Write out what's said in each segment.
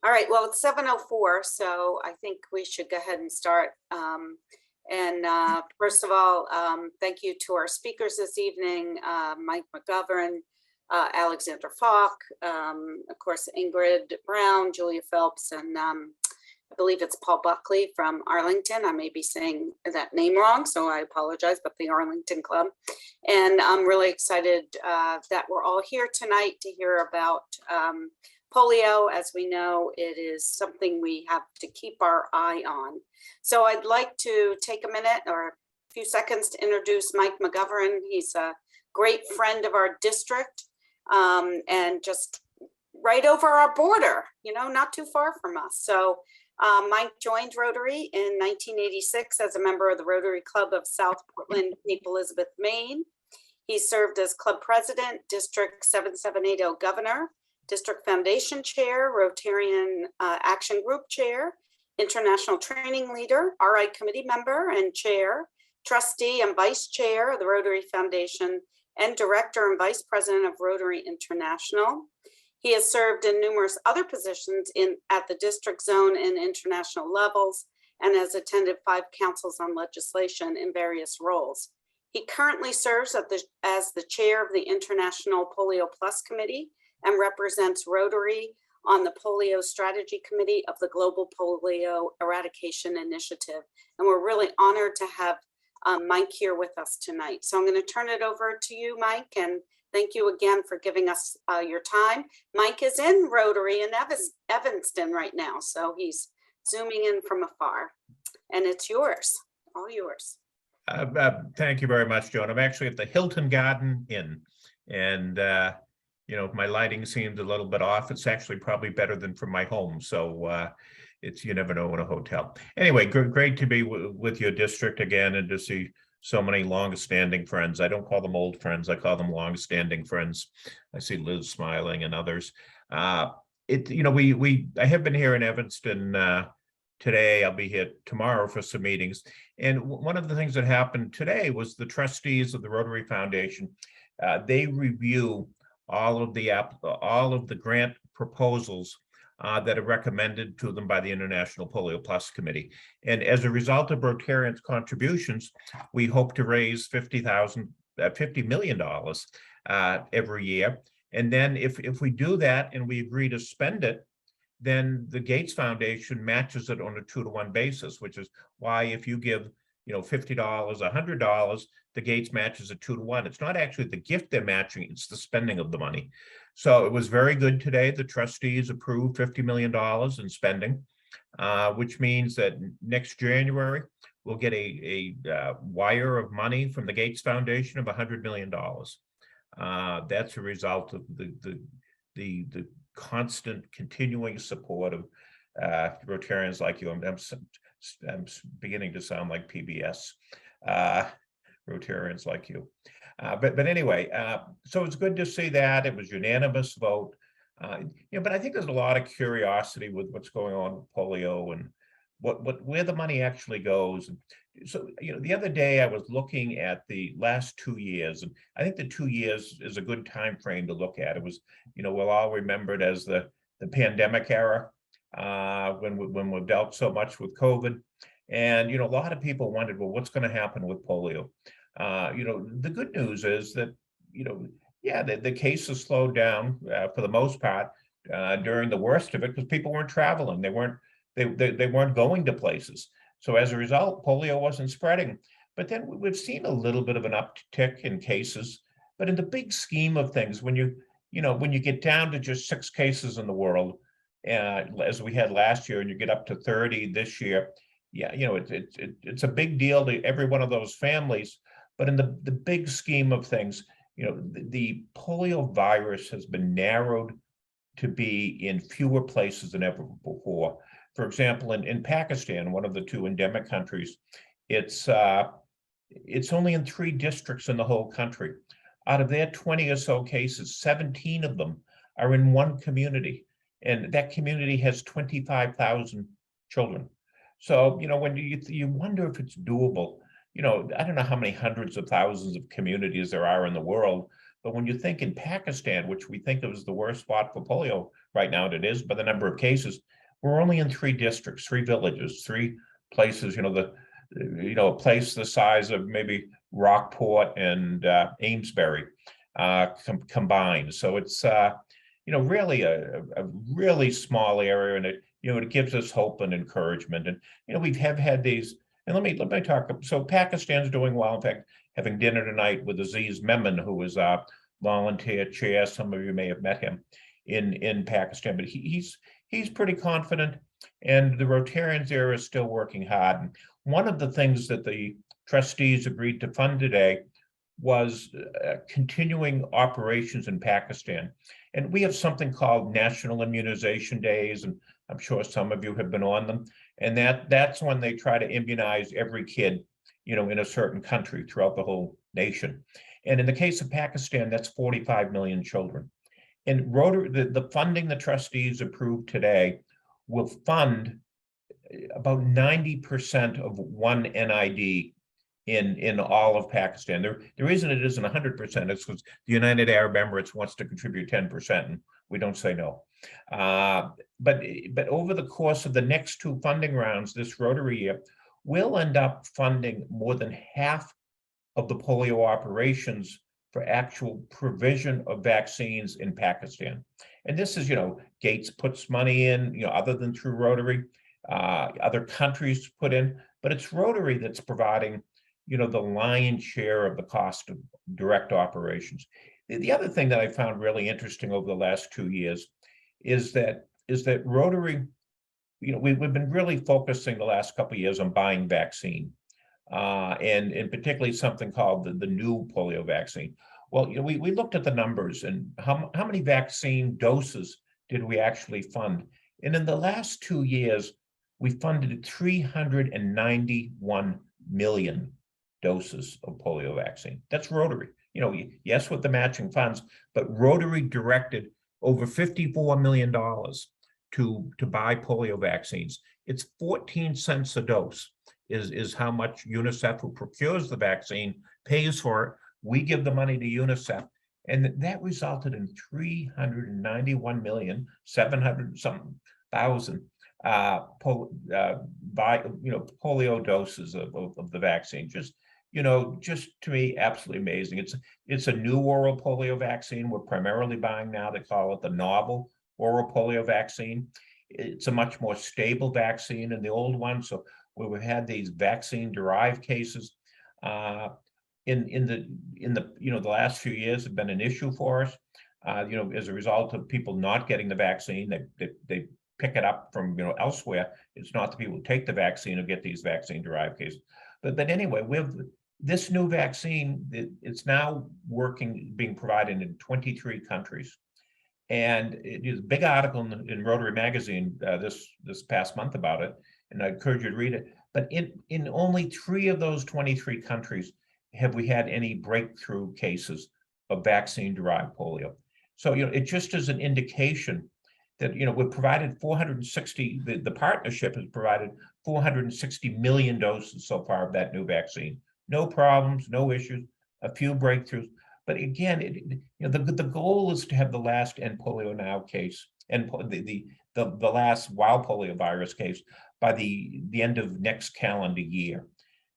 All right, well, it's 7:04, so I think we should go ahead and start. First of all, thank you to our speakers this evening, Mike McGovern, Alexander Falk, of course, Ingrid Brown, Julia Phelps, and I believe it's Paul Buckley from Arlington. I may be saying that name wrong, so I apologize, but the Arlington Club. And I'm really excited that we're all here tonight to hear about polio. As we know, it is something we have to keep our eye on. So I'd like to take a minute or a few seconds to introduce Mike McGovern. He's a great friend of our district and just right over our border, you know, not too far from us. So Mike joined Rotary in 1986 as a member of the Rotary Club of South Portland, Cape Elizabeth, Maine. He served as club president, District 7780 governor, District Foundation Chair, Rotarian Action Group Chair, International Training Leader, RI Committee Member and Chair, Trustee and Vice Chair of the Rotary Foundation, and Director and Vice President of Rotary International. He has served in numerous other positions at the district, zone, and international levels, and has attended 5 councils on legislation in various roles. He currently serves as the chair of the International PolioPLUS Committee and represents Rotary on the Polio Strategy Committee of the Global Polio Eradication Initiative. And we're really honored to have Mike here with us tonight. So I'm going to turn it over to you, Mike, and thank you again for giving us your time. Mike is in Rotary in Evanston right now, so he's zooming in from afar. And it's yours, all yours. Thank you very much, Joan. I'm actually at the Hilton Garden Inn, and you know, my lighting seems a little bit off. It's actually probably better than from my home, so it's, you never know in a hotel. Anyway, great to be with your district again and to see so many long-standing friends. I don't call them old friends, I call them long-standing friends. I see Liz smiling and others. You know, I have been here in Evanston today. I'll be here tomorrow for some meetings. And one of the things that happened today was the trustees of the Rotary Foundation, they review all of the grant proposals that are recommended to them by the International PolioPLUS Committee. And as a result of Rotarians' contributions, we hope to raise $50 million every year. And then if we do that and we agree to spend it, then the Gates Foundation matches it on a 2-to-1 basis, which is why if you give, you know, $50, $100, the Gates matches at 2-to-1. It's not actually the gift they're matching, it's the spending of the money. So it was very good today. The trustees approved $50 million in spending, which means that next January, we'll get a wire of money from the Gates Foundation of $100 million. That's a result of the constant continuing support of Rotarians like you. I'm beginning to sound like PBS. Rotarians like you. But anyway, so it's good to see that. It was unanimous vote. You know, but I think there's a lot of curiosity with what's going on with polio and where the money actually goes. And so, you know, the other day I was looking at the last 2 years, and I think the 2 years is a good time frame to look at. It was, you know, we'll all remember it as the pandemic era, when we've dealt so much with COVID. And, you know, a lot of people wondered, well, what's going to happen with polio? You know, the good news is that, you know, yeah, the cases slowed down for the most part during the worst of it because people weren't traveling. They weren't going to places. So as a result, polio wasn't spreading. But then we've seen a little bit of an uptick in cases. But in the big scheme of things, when you get down to just 6 cases in the world, as we had last year, and you get up to 30 this year, yeah, you know, it's a big deal to every one of those families. But in the big scheme of things, you know, the polio virus has been narrowed to be in fewer places than ever before. For example, in Pakistan, one of the 2 endemic countries, it's only in 3 districts in the whole country. Out of their 20 or so cases, 17 of them are in one community, and that community has 25,000 children. So, you know, when you wonder if it's doable, you know, I don't know how many hundreds of thousands of communities there are in the world, but when you think in Pakistan, which we think of as the worst spot for polio, right now than it is by the number of cases. We're only in 3 districts, 3 villages, 3 places, a place the size of maybe Rockport and Amesbury combined. So it's, really a really small area, and it gives us hope and encouragement. And we have had these, and let me talk. So Pakistan's doing well. In fact, having dinner tonight with Aziz Memon, who is our volunteer chair. Some of you may have met him in Pakistan, but he's pretty confident, and the Rotarians there are still working hard. And one of the things that the trustees agreed to fund today was continuing operations in Pakistan. And we have something called National Immunization Days, and I'm sure some of you have been on them. And that's when they try to immunize every kid, in a certain country throughout the whole nation. And in the case of Pakistan, that's 45 million children. And Rotary, the funding the trustees approved today will fund about 90% of one NID in all of Pakistan. The reason it isn't 100% is because the United Arab Emirates wants to contribute 10%, and we don't say no. But over the course of the next 2 funding rounds this Rotary year, we'll end up funding more than half of the polio operations for actual provision of vaccines in Pakistan. And this is, Gates puts money in, other than through Rotary, other countries put in, but it's Rotary that's providing, the lion's share of the cost of direct operations. The other thing that I found really interesting over the last 2 years is that Rotary, we've been really focusing the last couple of years on buying vaccine. And particularly something called the new polio vaccine. Well, we looked at the numbers and how many vaccine doses did we actually fund? And in the last 2 years, we funded 391 million doses of polio vaccine. That's Rotary. Yes, with the matching funds, but Rotary directed over $54 million to buy polio vaccines. It's 14 cents a dose. Is how much UNICEF, who procures the vaccine, pays for it. We give the money to UNICEF, and that resulted in 390,700,000 polio doses of the vaccine. Just to me, absolutely amazing. It's a new oral polio vaccine we're primarily buying now. They call it the novel oral polio vaccine. It's a much more stable vaccine than the old one. So where we've had these vaccine-derived cases in the last few years have been an issue for us. As a result of people not getting the vaccine, they pick it up from elsewhere. It's not the people who take the vaccine who get these vaccine-derived cases. But anyway, with this new vaccine, it's now being provided in 23 countries. And it is a big article in Rotary magazine this past month about it, and I encourage you to read it. But in only 3 of those 23 countries have we had any breakthrough cases of vaccine-derived polio. So, it just is an indication that, we've provided 460, the partnership has provided 460 million doses so far of that new vaccine. No problems, no issues, a few breakthroughs. But again, the goal is to have the last end polio now case and the last wild polio virus case by the end of next calendar year.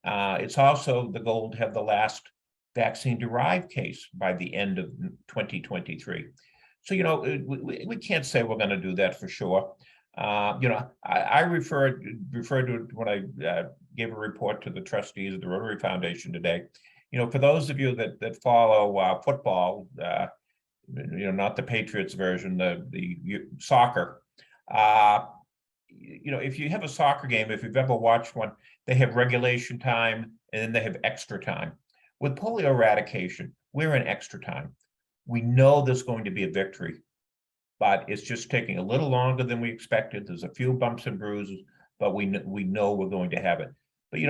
It's also the goal to have the last vaccine-derived case by the end of 2023. So, we can't say we're going to do that for sure. I referred to it when I gave a report to the trustees of the Rotary Foundation today. For those of you that follow football, not the Patriots version, the soccer, if you have a soccer game, if you've ever watched one, they have regulation time and then they have extra time. With polio eradication, we're in extra time. We know there's going to be a victory, but it's just taking a little longer than we expected. There's a few bumps and bruises, but we know we're going to have it. But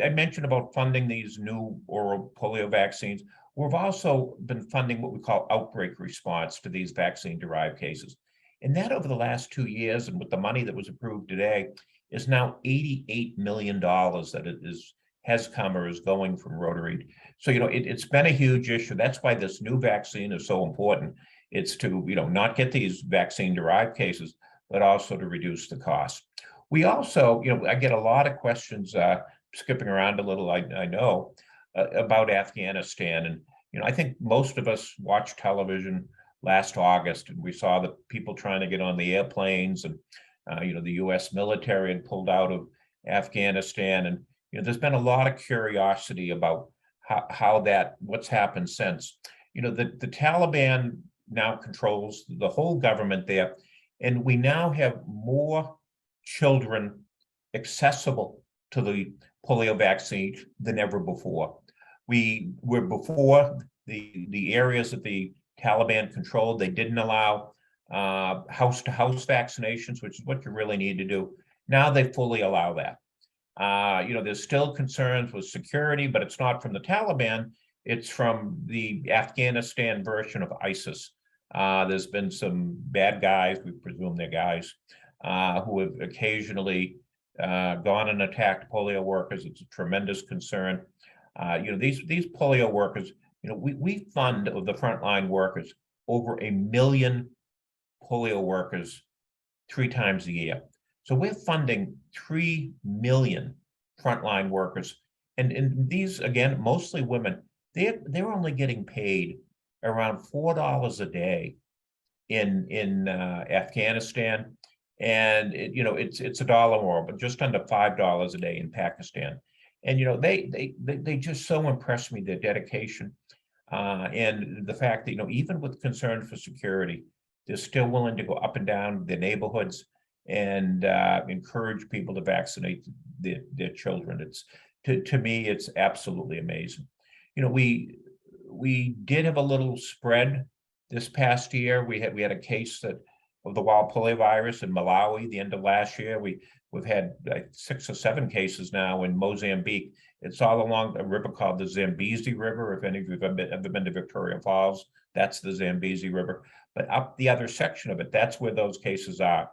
I mentioned about funding these new oral polio vaccines. We've also been funding what we call outbreak response to these vaccine-derived cases. And that over the last 2 years, and with the money that was approved today, is now $88 million that has come or is going from Rotary. So, it's been a huge issue. That's why this new vaccine is so important, It's to, not get these vaccine-derived cases, but also to reduce the cost. We also, I get a lot of questions, skipping around a little, I know, about Afghanistan. And, I think most of us watched television last August, and we saw the people trying to get on the airplanes, and, the US military had pulled out of Afghanistan. And, there's been a lot of curiosity about what's happened since. The Taliban now controls the whole government there, and we now have more children accessible to the polio vaccine than ever before. We were before the areas that the Taliban controlled, they didn't allow house-to-house vaccinations, which is what you really need to do. Now they fully allow that. There's still concerns with security, but it's not from the Taliban, it's from the Afghanistan version of ISIS. There's been some bad guys, we presume they're guys, who have occasionally gone and attacked polio workers. It's a tremendous concern. These polio workers, we fund of the frontline workers over 1 million polio workers 3 times a year. So we're funding 3 million frontline workers. And these, again, mostly women, they're only getting paid around $4 a day in Afghanistan. And it's $1 more, but just under $5 a day in Pakistan. And they just so impressed me, their dedication, and the fact that even with concern for security, they're still willing to go up and down their neighborhoods and encourage people to vaccinate their children. It's to me, it's absolutely amazing. We did have a little spread this past year. We had a case of the wild polio virus in Malawi the end of last year. We've had 6 or 7 cases now in Mozambique. It's all along a river called the Zambezi River. If any of you have ever been to Victoria Falls, that's the Zambezi River. But up the other section of it, that's where those cases are.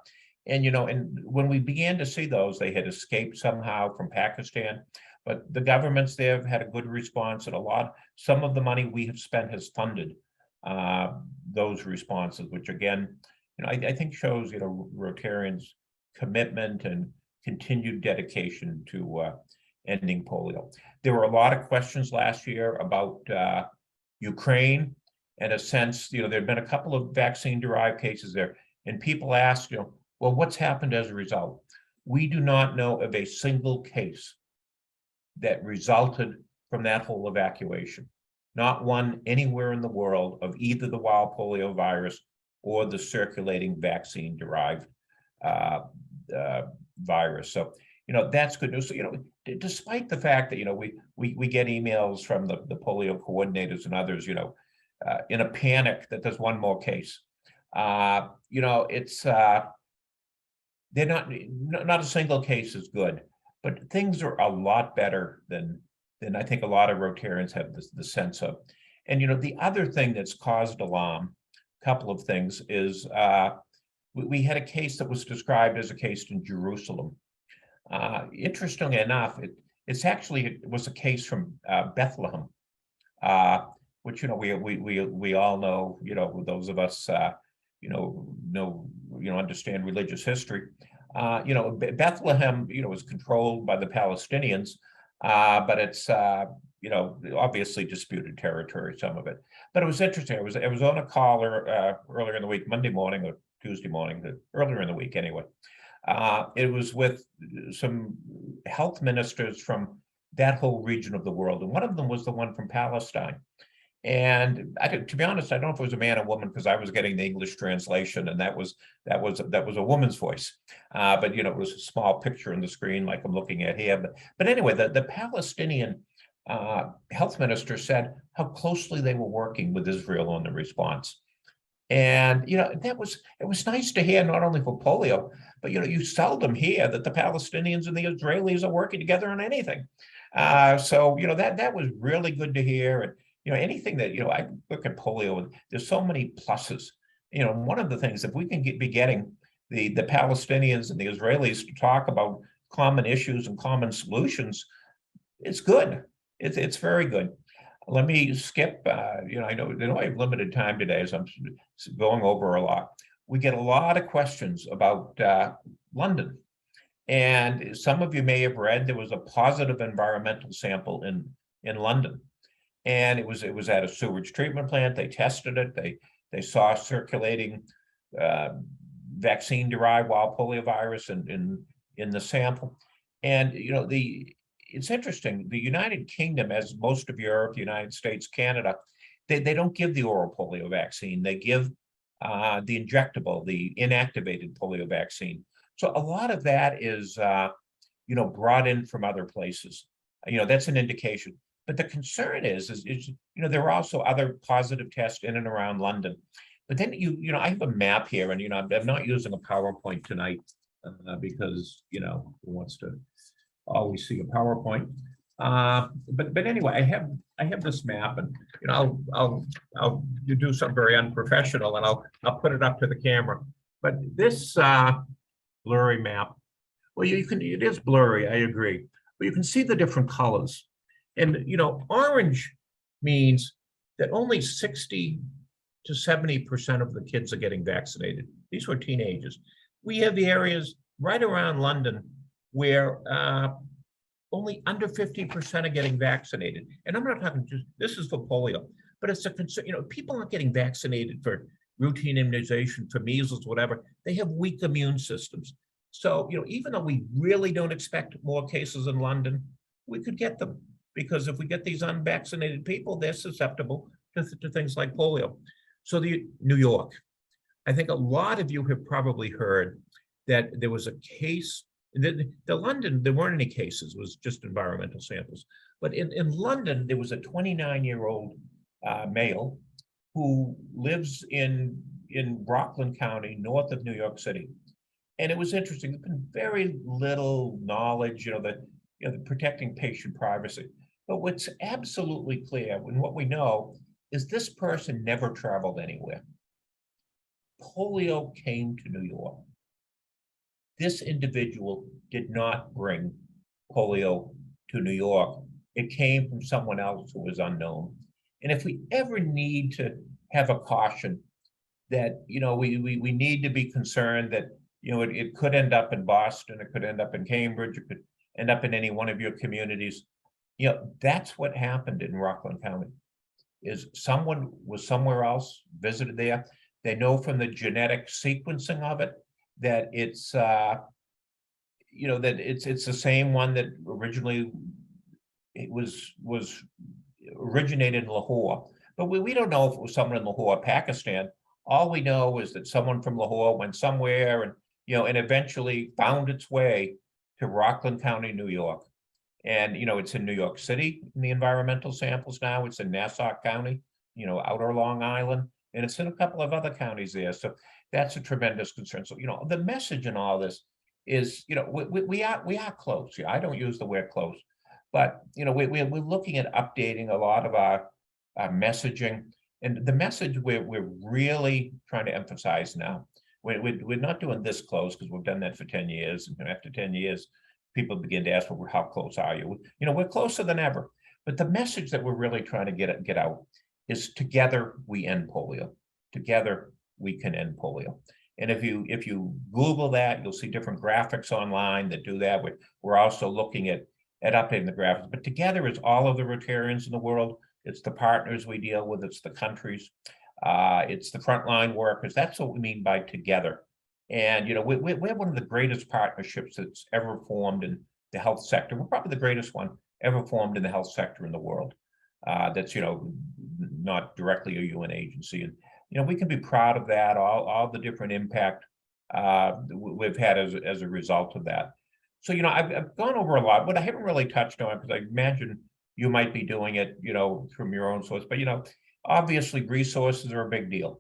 And and when we began to see those, they had escaped somehow from Pakistan. But the governments there have had a good response, and some of the money we have spent has funded those responses, which again, I think shows Rotarians' commitment and continued dedication to ending polio. There were a lot of questions last year about Ukraine. In a sense, there'd been a couple of vaccine-derived cases there, and people asked, well, what's happened as a result? We do not know of a single case that resulted from that whole evacuation. Not one anywhere in the world of either the wild polio virus or the circulating vaccine-derived virus. So, that's good news. So, despite the fact that, we get emails from the polio coordinators and others, in a panic that there's one more case. It's they're not a single case is good, but things are a lot better than I think a lot of Rotarians have the sense of. And the other thing that's caused alarm, a couple of things, is we had a case that was described as a case in Jerusalem. Interestingly enough, it was a case from Bethlehem, which we all know. Those of us understand religious history. Bethlehem was controlled by the Palestinians, but it's obviously disputed territory, some of it. But it was interesting. I was on a call earlier in the week, Monday morning or Tuesday morning, earlier in the week anyway. It was with some health ministers from that whole region of the world, and one of them was the one from Palestine. And to be honest, I don't know if it was a man or woman, because I was getting the English translation, and that was a woman's voice. But it was a small picture on the screen, like I'm looking at here. But anyway, the Palestinian health minister said how closely they were working with Israel on the response. And it was nice to hear, not only for polio, but you seldom hear that the Palestinians and the Israelis are working together on anything. So that was really good to hear. And anything that, I look at polio, there's so many pluses. One of the things, if we can be getting the Palestinians and the Israelis to talk about common issues and common solutions, it's good. It's very good. let me skip, I know I have limited time today, so I'm going over a lot. We get a lot of questions about London. And some of you may have read there was a positive environmental sample in London. And it was at a sewage treatment plant. They tested it. They saw circulating vaccine-derived wild polio virus in the sample. And it's interesting. The United Kingdom, as most of Europe, the United States, Canada, they don't give the oral polio vaccine. They give the injectable, the inactivated polio vaccine. So a lot of that is brought in from other places. That's an indication. But the concern is there are also other positive tests in and around London. But then I have a map here, and I'm not using a PowerPoint tonight because who wants to always see a PowerPoint. But anyway, I have this map, and I'll do something very unprofessional, and I'll put it up to the camera. But this blurry map, well, it is blurry, I agree, but you can see the different colors. And orange means that only 60 to 70% of the kids are getting vaccinated. These were teenagers. We have the areas right around London where only under 50% are getting vaccinated. And I'm not talking just, this is for polio, but it's a concern. People aren't getting vaccinated for routine immunization, for measles, whatever. They have weak immune systems. So, even though we really don't expect more cases in London, we could get them, because if we get these unvaccinated people, they're susceptible to things like polio. So New York, I think a lot of you have probably heard that there was a case. The London, there weren't any cases, it was just environmental samples. But in London, there was a 29-year-old male who lives in Rockland County, north of New York City. And it was interesting, there's been very little knowledge, the protecting patient privacy. But what's absolutely clear, and what we know, is this person never traveled anywhere. Polio came to New York. This individual did not bring polio to New York. It came from someone else who was unknown. And if we ever need to have a caution that, we need to be concerned that, it could end up in Boston, it could end up in Cambridge, it could end up in any one of your communities. That's what happened in Rockland County, is someone was somewhere else, visited there. They know from the genetic sequencing of it that it's, that it's the same one that originally it was originated in Lahore. But we don't know if it was someone in Lahore, Pakistan. All we know is that someone from Lahore went somewhere and, and eventually found its way to Rockland County, New York. And, it's in New York City in the environmental samples now. It's in Nassau County, outer Long Island, and it's in a couple of other counties there. So that's a tremendous concern. So, the message in all this is, we are close. I don't use the word close, but, we're looking at updating a lot of our messaging. And the message we're really trying to emphasize now, we're not doing this close because we've done that for 10 years. And after 10 years, people begin to ask, well, how close are you? We're closer than ever. But the message that we're really trying to get out is together we end polio. Together we can end polio. And if you Google that, you'll see different graphics online that do that. We're also looking at updating the graphics. But together is all of the Rotarians in the world. It's the partners we deal with. It's the countries. It's the frontline workers. That's what we mean by together. And, we're one of the greatest partnerships that's ever formed in the health sector. We're probably the greatest one ever formed in the health sector in the world. That's, not directly a UN agency. And, we can be proud of that, all the different impact we've had as a result of that. So, I've gone over a lot. What I haven't really touched on, because I imagine you might be doing it, from your own source, but, obviously resources are a big deal.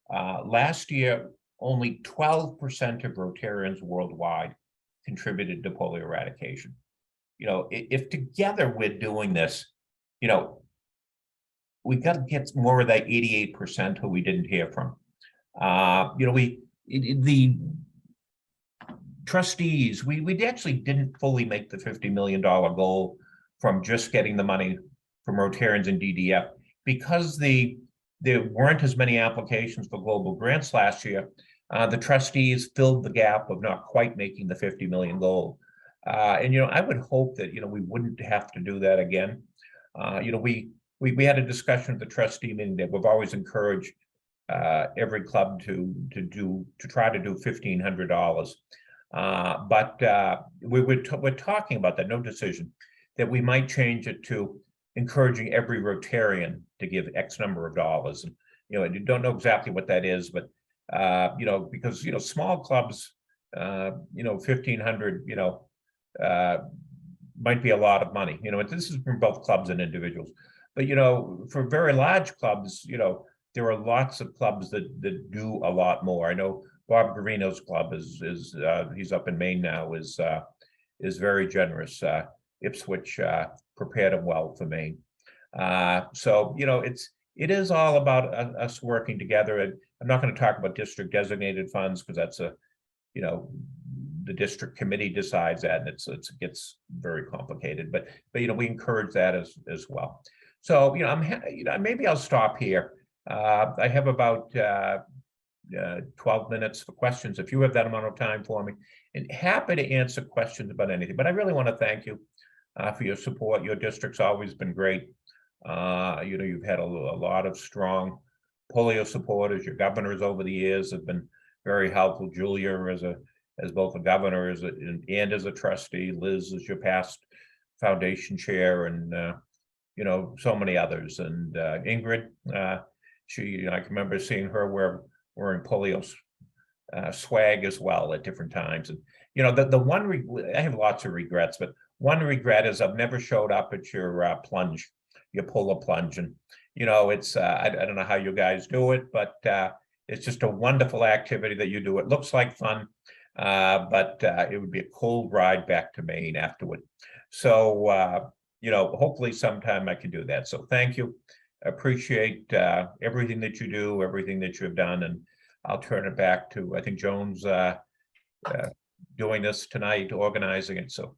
Last year, only 12% of Rotarians worldwide contributed to polio eradication. If together we're doing this, we got to get more of that 88% who we didn't hear from. The trustees, we actually didn't fully make the $50 million goal from just getting the money from Rotarians and DDF. Because there weren't as many applications for global grants last year, the trustees filled the gap of not quite making the 50 million goal. And, I would hope that, we wouldn't have to do that again. We had a discussion at the trustee meeting that we've always encouraged every club to try to do $1,500. But we're talking about that, no decision, that we might change it to encouraging every Rotarian to give X number of dollars. And, and you don't know exactly what that is, but, because, small clubs, 1,500, might be a lot of money. This is from both clubs and individuals. But, for very large clubs, there are lots of clubs that do a lot more. I know Bob Garino's club is he's up in Maine now, is very generous. Ipswich prepared him well for Maine. So, it is all about us working together. And I'm not going to talk about district designated funds because that's the district committee decides that, and it gets very complicated. But we encourage that as well. So maybe I'll stop here. I have about 12 minutes for questions if you have that amount of time for me, and happy to answer questions about anything. But I really want to thank you for your support. Your district's always been great. You've had a lot of strong polio supporters. Your governors over the years have been very helpful. Julia as both a governor and as a trustee. Liz is your past foundation chair, and so many others. And Ingrid, I can remember seeing her wearing polio swag as well at different times. And the one I have lots of regrets, but one regret is I've never showed up at your plunge, your polar plunge. And it's I don't know how you guys do it, but it's just a wonderful activity that you do. It looks like fun, but it would be a cold ride back to Maine afterward. So hopefully sometime I can do that. So thank you. Appreciate everything that you do, everything that you have done, and I'll turn it back to, I think Joan's doing this tonight, organizing it. So,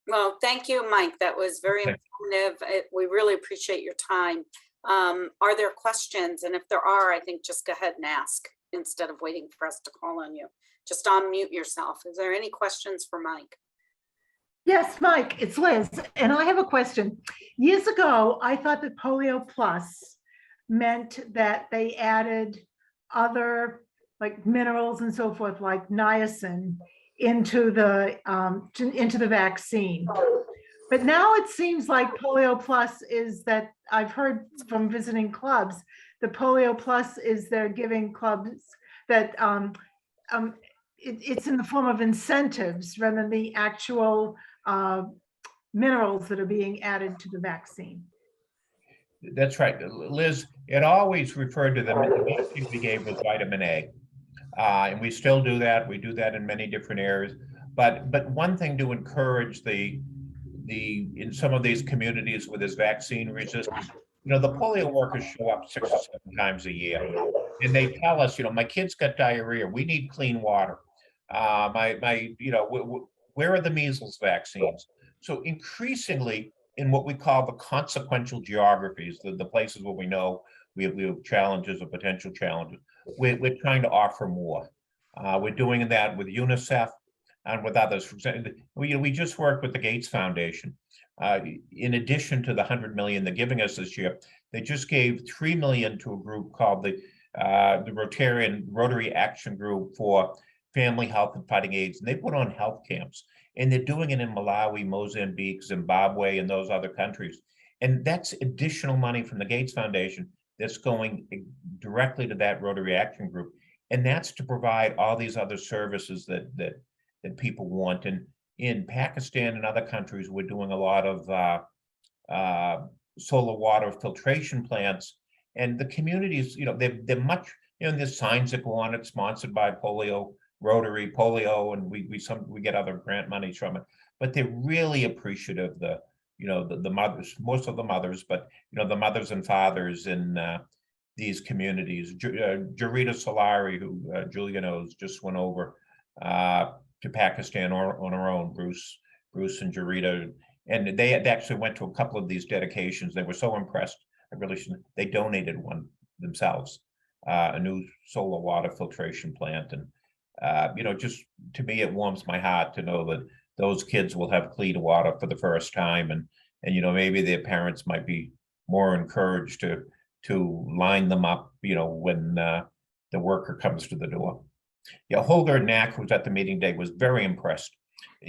well, thank you, Mike. That was very informative. We really appreciate your time. Are there questions? And if there are, I think just go ahead and ask instead of waiting for us to call on you. Just unmute yourself. Is there any questions for Mike? Yes, Mike, it's Liz, and I have a question. Years ago, I thought that PolioPLUS meant that they added other like minerals and so forth, like niacin, into the vaccine. But now it seems like PolioPLUS is that I've heard from visiting clubs, the PolioPLUS is they're giving clubs that it's in the form of incentives rather than the actual minerals that are being added to the vaccine. That's right, Liz. It always referred to the vaccine we gave was vitamin A, and we still do that. We do that in many different areas. But one thing to encourage in some of these communities where there's vaccine resistance, the polio workers show up 6 or 7 times a year, and they tell us, my kid's got diarrhea. We need clean water. Where are the measles vaccines? So increasingly in what we call the consequential geographies, the places where we know we have challenges or potential challenges, we're trying to offer more. We're doing that with UNICEF and with others. For example, we just worked with the Gates Foundation. In addition to the $100 million they're giving us this year, they just gave $3 million to a group called the Rotary Action Group for Family Health and Fighting AIDS, and they put on health camps, and they're doing it in Malawi, Mozambique, Zimbabwe, and those other countries. And that's additional money from the Gates Foundation that's going directly to that Rotary Action Group, and that's to provide all these other services that people want. And in Pakistan and other countries, we're doing a lot of solar water filtration plants, and the communities, they're much, there's signs that go on it, sponsored by Polio, Rotary, Polio, and we get other grant monies from it, but they're really appreciative. The mothers, most of the mothers, but the mothers and fathers in these communities. Jarita Solari, who Julia knows, just went over to Pakistan on her own. Bruce and Jarita, And they had actually went to a couple of these dedications. They were so impressed. I really shouldn't. They donated one themselves, a new solar water filtration plant. And, just to me, it warms my heart to know that those kids will have clean water for the first time. And maybe their parents might be more encouraged to line them up, when the worker comes to the door. Yeah, Holger Knack, who was at the meeting today, was very impressed.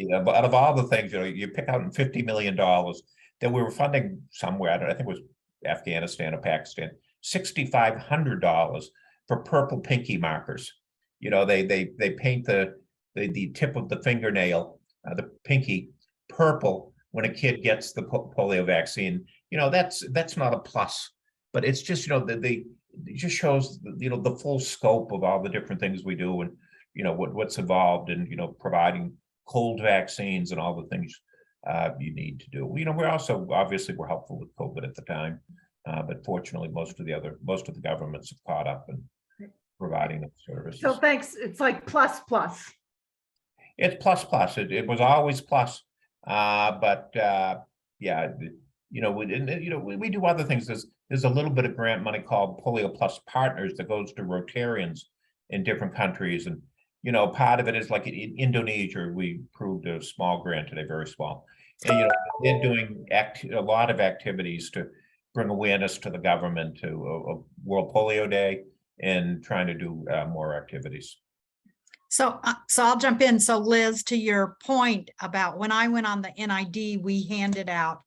But out of all the things, you pick out $50 million that we were funding somewhere, I think it was Afghanistan or Pakistan, $6,500 for purple pinky markers. They paint the tip of the fingernail, the pinky, purple when a kid gets the polio vaccine. That's not a plus, but it's just, it just shows, the full scope of all the different things we do, and, what's involved in, providing cold vaccines and all the things you need to do. We're also, obviously, we're helpful with COVID at the time, but fortunately, most of the governments have caught up and providing those services. So thanks. It's like plus. It's plus. It was always plus, but yeah, we do other things. There's a little bit of grant money called PolioPLUS Partners that goes to Rotarians in different countries, and part of it is like in Indonesia, we approved a small grant today, very small, and they're doing a lot of activities to bring awareness to the government, to World Polio Day, and trying to do more activities. So I'll jump in. So Liz, to your point about when I went on the NID, we handed out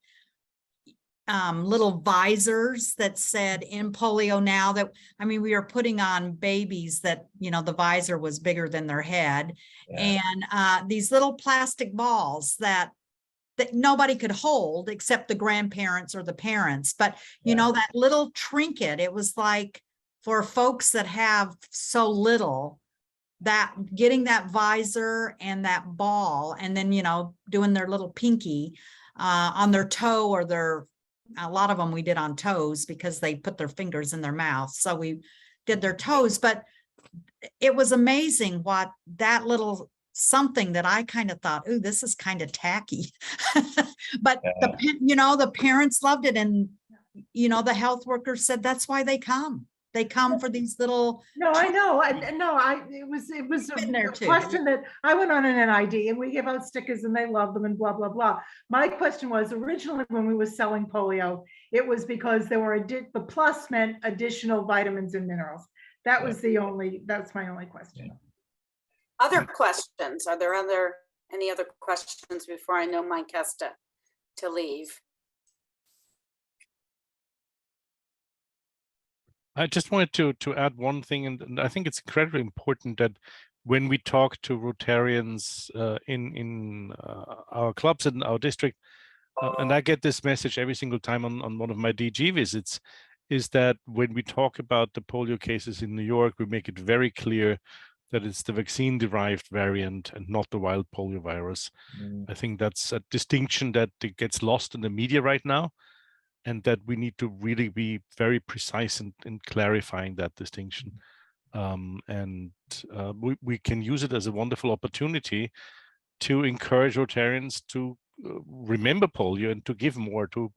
little visors that said "In Polio Now." That, we were putting on babies that, the visor was bigger than their head. Yeah. And these little plastic balls that nobody could hold except the grandparents or the parents. But, that little trinket, it was like for folks that have so little, that getting that visor and that ball, and then, doing their little pinky on their toe, or a lot of them we did on toes because they put their fingers in their mouth. So we did their toes, but it was amazing what that little something that I kind of thought, ooh, this is kind of tacky. But the parents loved it. And, the health workers said that's why they come. They come for these little. No, I know. It was a question that I went on an NID, and we give out stickers and they love them and blah, blah, blah. My question was, originally when we were selling polio, it was because there were the plus meant additional vitamins and minerals. That's my only question. Other questions? Are there any other questions before I know Mike has to leave? I just wanted to add one thing, and I think it's incredibly important that when we talk to Rotarians in our clubs in our district, and I get this message every single time on one of my DG visits, is that when we talk about the polio cases in New York, we make it very clear that it's the vaccine-derived variant and not the wild polio virus. I think that's a distinction that gets lost in the media right now, and that we need to really be very precise in clarifying that distinction. We can use it as a wonderful opportunity to encourage Rotarians to remember polio and to give more to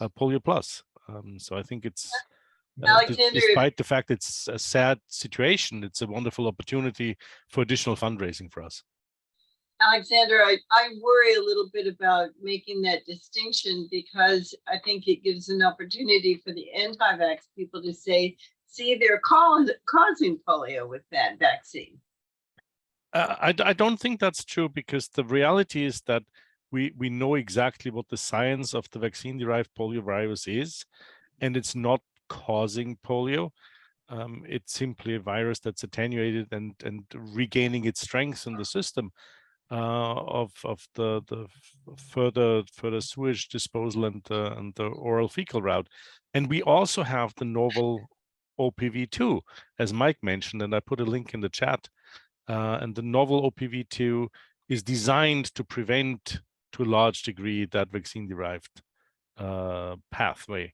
PolioPLUS. So I think it's, despite the fact it's a sad situation, it's a wonderful opportunity for additional fundraising for us. Alexander, I worry a little bit about making that distinction, because I think it gives an opportunity for the anti-vax people to say, see, they're causing polio with that vaccine. I don't think that's true, because the reality is that we know exactly what the science of the vaccine-derived polio virus is, and it's not causing polio. It's simply a virus that's attenuated and regaining its strength in the system. Of the further sewage disposal and the oral fecal route. And we also have the novel OPV2, as Mike mentioned, and I put a link in the chat. And the novel OPV2 is designed to prevent, to a large degree, that vaccine-derived pathway.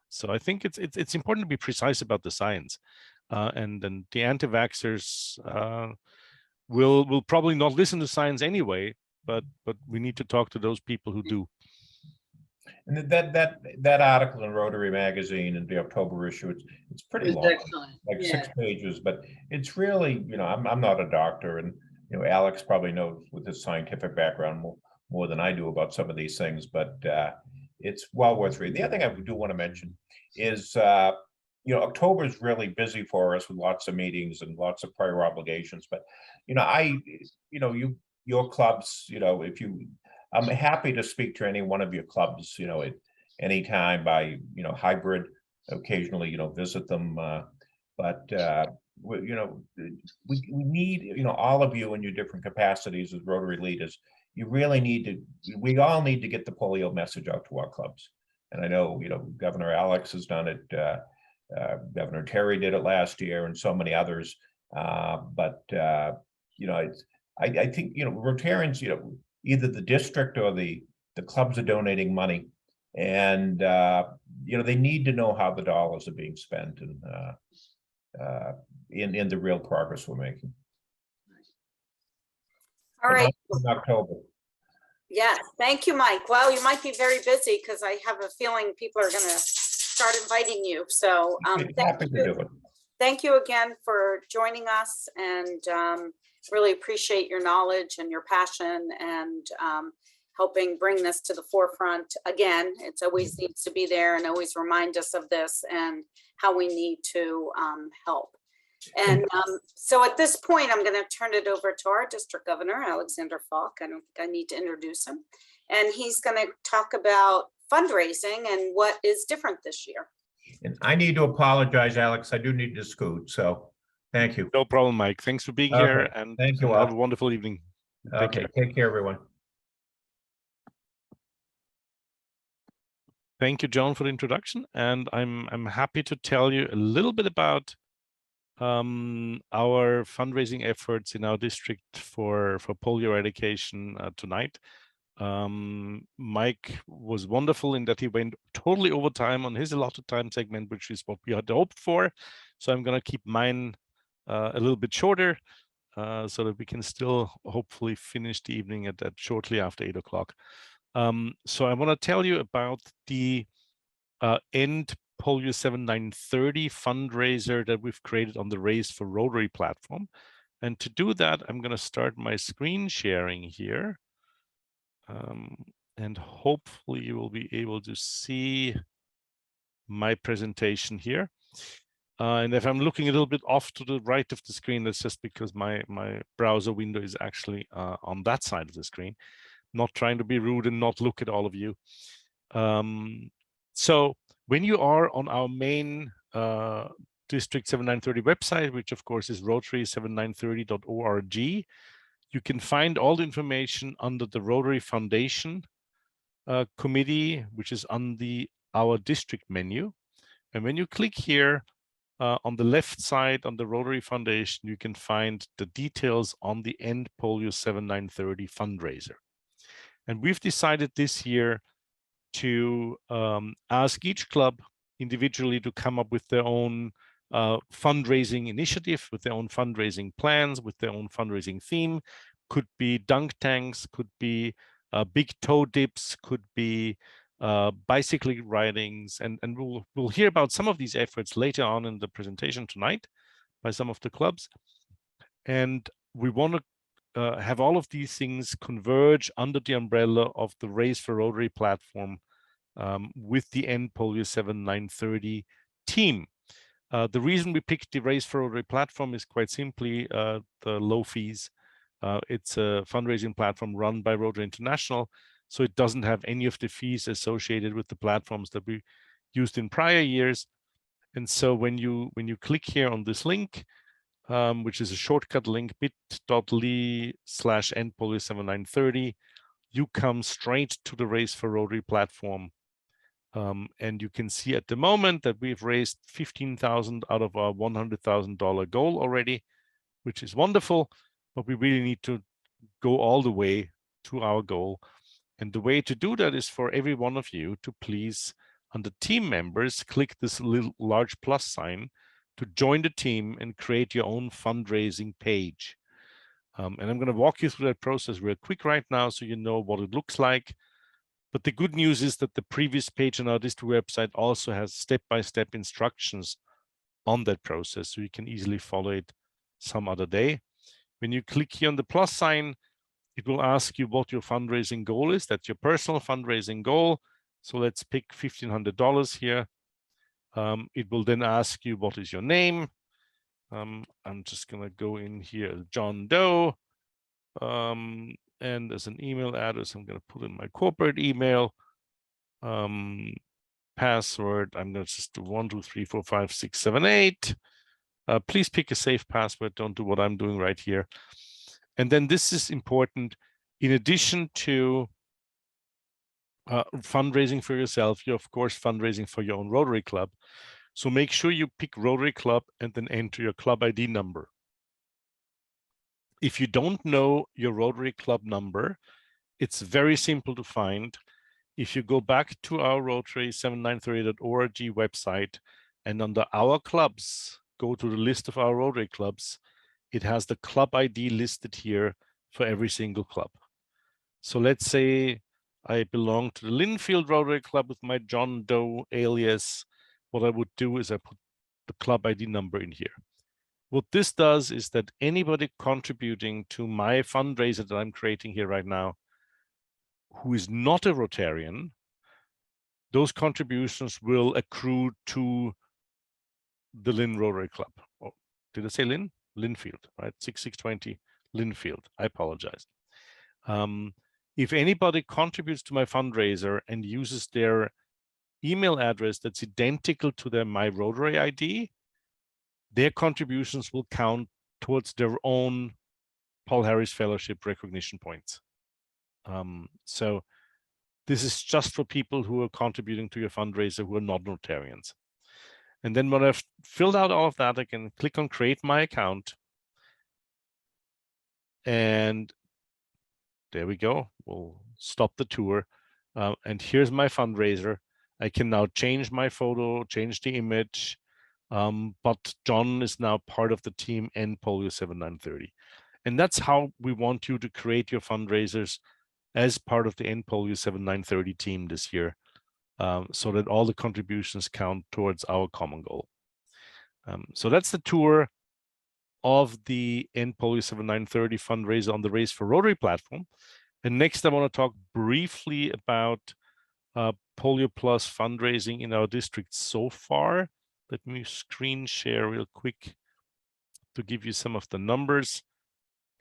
So I think it's important to be precise about the science. And then the anti-vaxxers will probably not listen to science anyway, but we need to talk to those people who do. And that article in Rotary magazine in the October issue, it's pretty It's long, excellent. like Yeah. 6 pages, but it's really, I'm not a doctor, and Alex probably knows with his scientific background more than I do about some of these things, but it's well worth reading. The other thing I do want to mention is October is really busy for us with lots of meetings and lots of prior obligations, but your clubs, I'm happy to speak to any one of your clubs, at any time by, hybrid, occasionally, visit them. But we need, all of you in your different capacities as Rotary leaders. You really we all need to get the polio message out to our clubs. And I know, Governor Alex has done it. Governor Terry did it last year, and so many others. I think, Rotarians, either the district or the clubs are donating money, and they need to know how the dollars are being spent, and in the real progress we're making. All right. In October. Yes, thank you, Mike. Well, you might be very busy because I have a feeling people are going to start inviting you. So thank you again for joining us, and really appreciate your knowledge and your passion, and helping bring this to the forefront. Again, it's always needs to be there, and always remind us of this and how we need to help. And so at this point, I'm going to turn it over to our district governor, Alexander Falk. I don't think I need to introduce him. And he's going to talk about fundraising and what is different this year. And I need to apologize, Alex. I do need to scoot. So thank you. No problem, Mike. Thanks for being here, and thank you. Have a wonderful evening. Okay, take care, everyone. Thank you, John, for the introduction. And I'm happy to tell you a little bit about our fundraising efforts in our district for polio eradication tonight. Mike was wonderful in that he went totally over time on his allotted time segment, which is what we had hoped for. So I'm going to keep mine a little bit shorter, so that we can still hopefully finish the evening at shortly after 8 o'clock. So I want to tell you about the End Polio 7930 fundraiser that we've created on the Raise for Rotary platform. And to do that, I'm going to start my screen sharing here. And hopefully you will be able to see my presentation here. And if I'm looking a little bit off to the right of the screen, that's just because my browser window is actually on that side of the screen. Not trying to be rude and not look at all of you. So when you are on our main District 7930 website, which of course is rotary7930.org, you can find all the information under the Rotary Foundation committee, which is on our district menu. And when you click here on the left side on the Rotary Foundation, you can find the details on the End Polio 7930 fundraiser. And we've decided this year to ask each club individually to come up with their own fundraising initiative, with their own fundraising plans, with their own fundraising theme. Could be dunk tanks, could be big toe dips, could be bicycle ridings, and we'll hear about some of these efforts later on in the presentation tonight by some of the clubs. And we want to have all of these things converge under the umbrella of the Raise for Rotary platform with the End Polio 7930 team. The reason we picked the Raise for Rotary platform is quite simply the low fees. It's a fundraising platform run by Rotary International, so it doesn't have any of the fees associated with the platforms that we used in prior years. And so when you click here on this link, which is a shortcut link, bit.ly/endpolio7930, you come straight to the Raise for Rotary platform. And you can see at the moment that we've raised $15,000 out of our $100,000 goal already, which is wonderful, but we really need to go all the way to our goal. And the way to do that is for every one of you to please, under team members, click this little large plus sign to join the team and create your own fundraising page. And I'm going to walk you through that process real quick right now so you know what it looks like. But the good news is that the previous page on our district website also has step-by-step instructions on that process, so you can easily follow it some other day. When you click here on the plus sign, it will ask you what your fundraising goal is. That's your personal fundraising goal. So let's pick $1,500 here. It will then ask you what is your name. I'm just gonna go in here, John Doe. And there's an email address. I'm gonna put in my corporate email. Password, I'm gonna just do 1, 2, 3, 4, 5, 6, 7, 8. Please pick a safe password. Don't do what I'm doing right here. And then this is important. In addition to fundraising for yourself, you're of course fundraising for your own Rotary Club. So make sure you pick Rotary Club and then enter your club ID number. If you don't know your Rotary Club number, it's very simple to find. If you go back to our Rotary7930.org website and under our clubs, go to the list of our Rotary clubs, it has the club ID listed here for every single club. So let's say I belong to the Linfield Rotary Club with my John Doe alias. What I would do is I put the club ID number in here. What this does is that anybody contributing to my fundraiser that I'm creating here right now, who is not a Rotarian, those contributions will accrue to the Lynn Rotary Club. Oh, did I say Lynn? Linfield, right? 6620 Linfield. I apologize. If anybody contributes to my fundraiser and uses their email address that's identical to their My Rotary ID, their contributions will count towards their own Paul Harris Fellowship recognition points. So this is just for people who are contributing to your fundraiser who are not Rotarians. And then when I've filled out all of that, I can click on Create My Account. And there we go. We'll stop the tour. And here's my fundraiser. I can now change my photo, change the image. But John is now part of the team and Polio 7930. And that's how we want you to create your fundraisers as part of the Polio 7930 team this year, so that all the contributions count towards our common goal. So that's the tour of the Polio 7930 fundraiser on the Race for Rotary platform. And next, I want to talk briefly about PolioPLUS fundraising in our district so far. Let me screen share real quick to give you some of the numbers.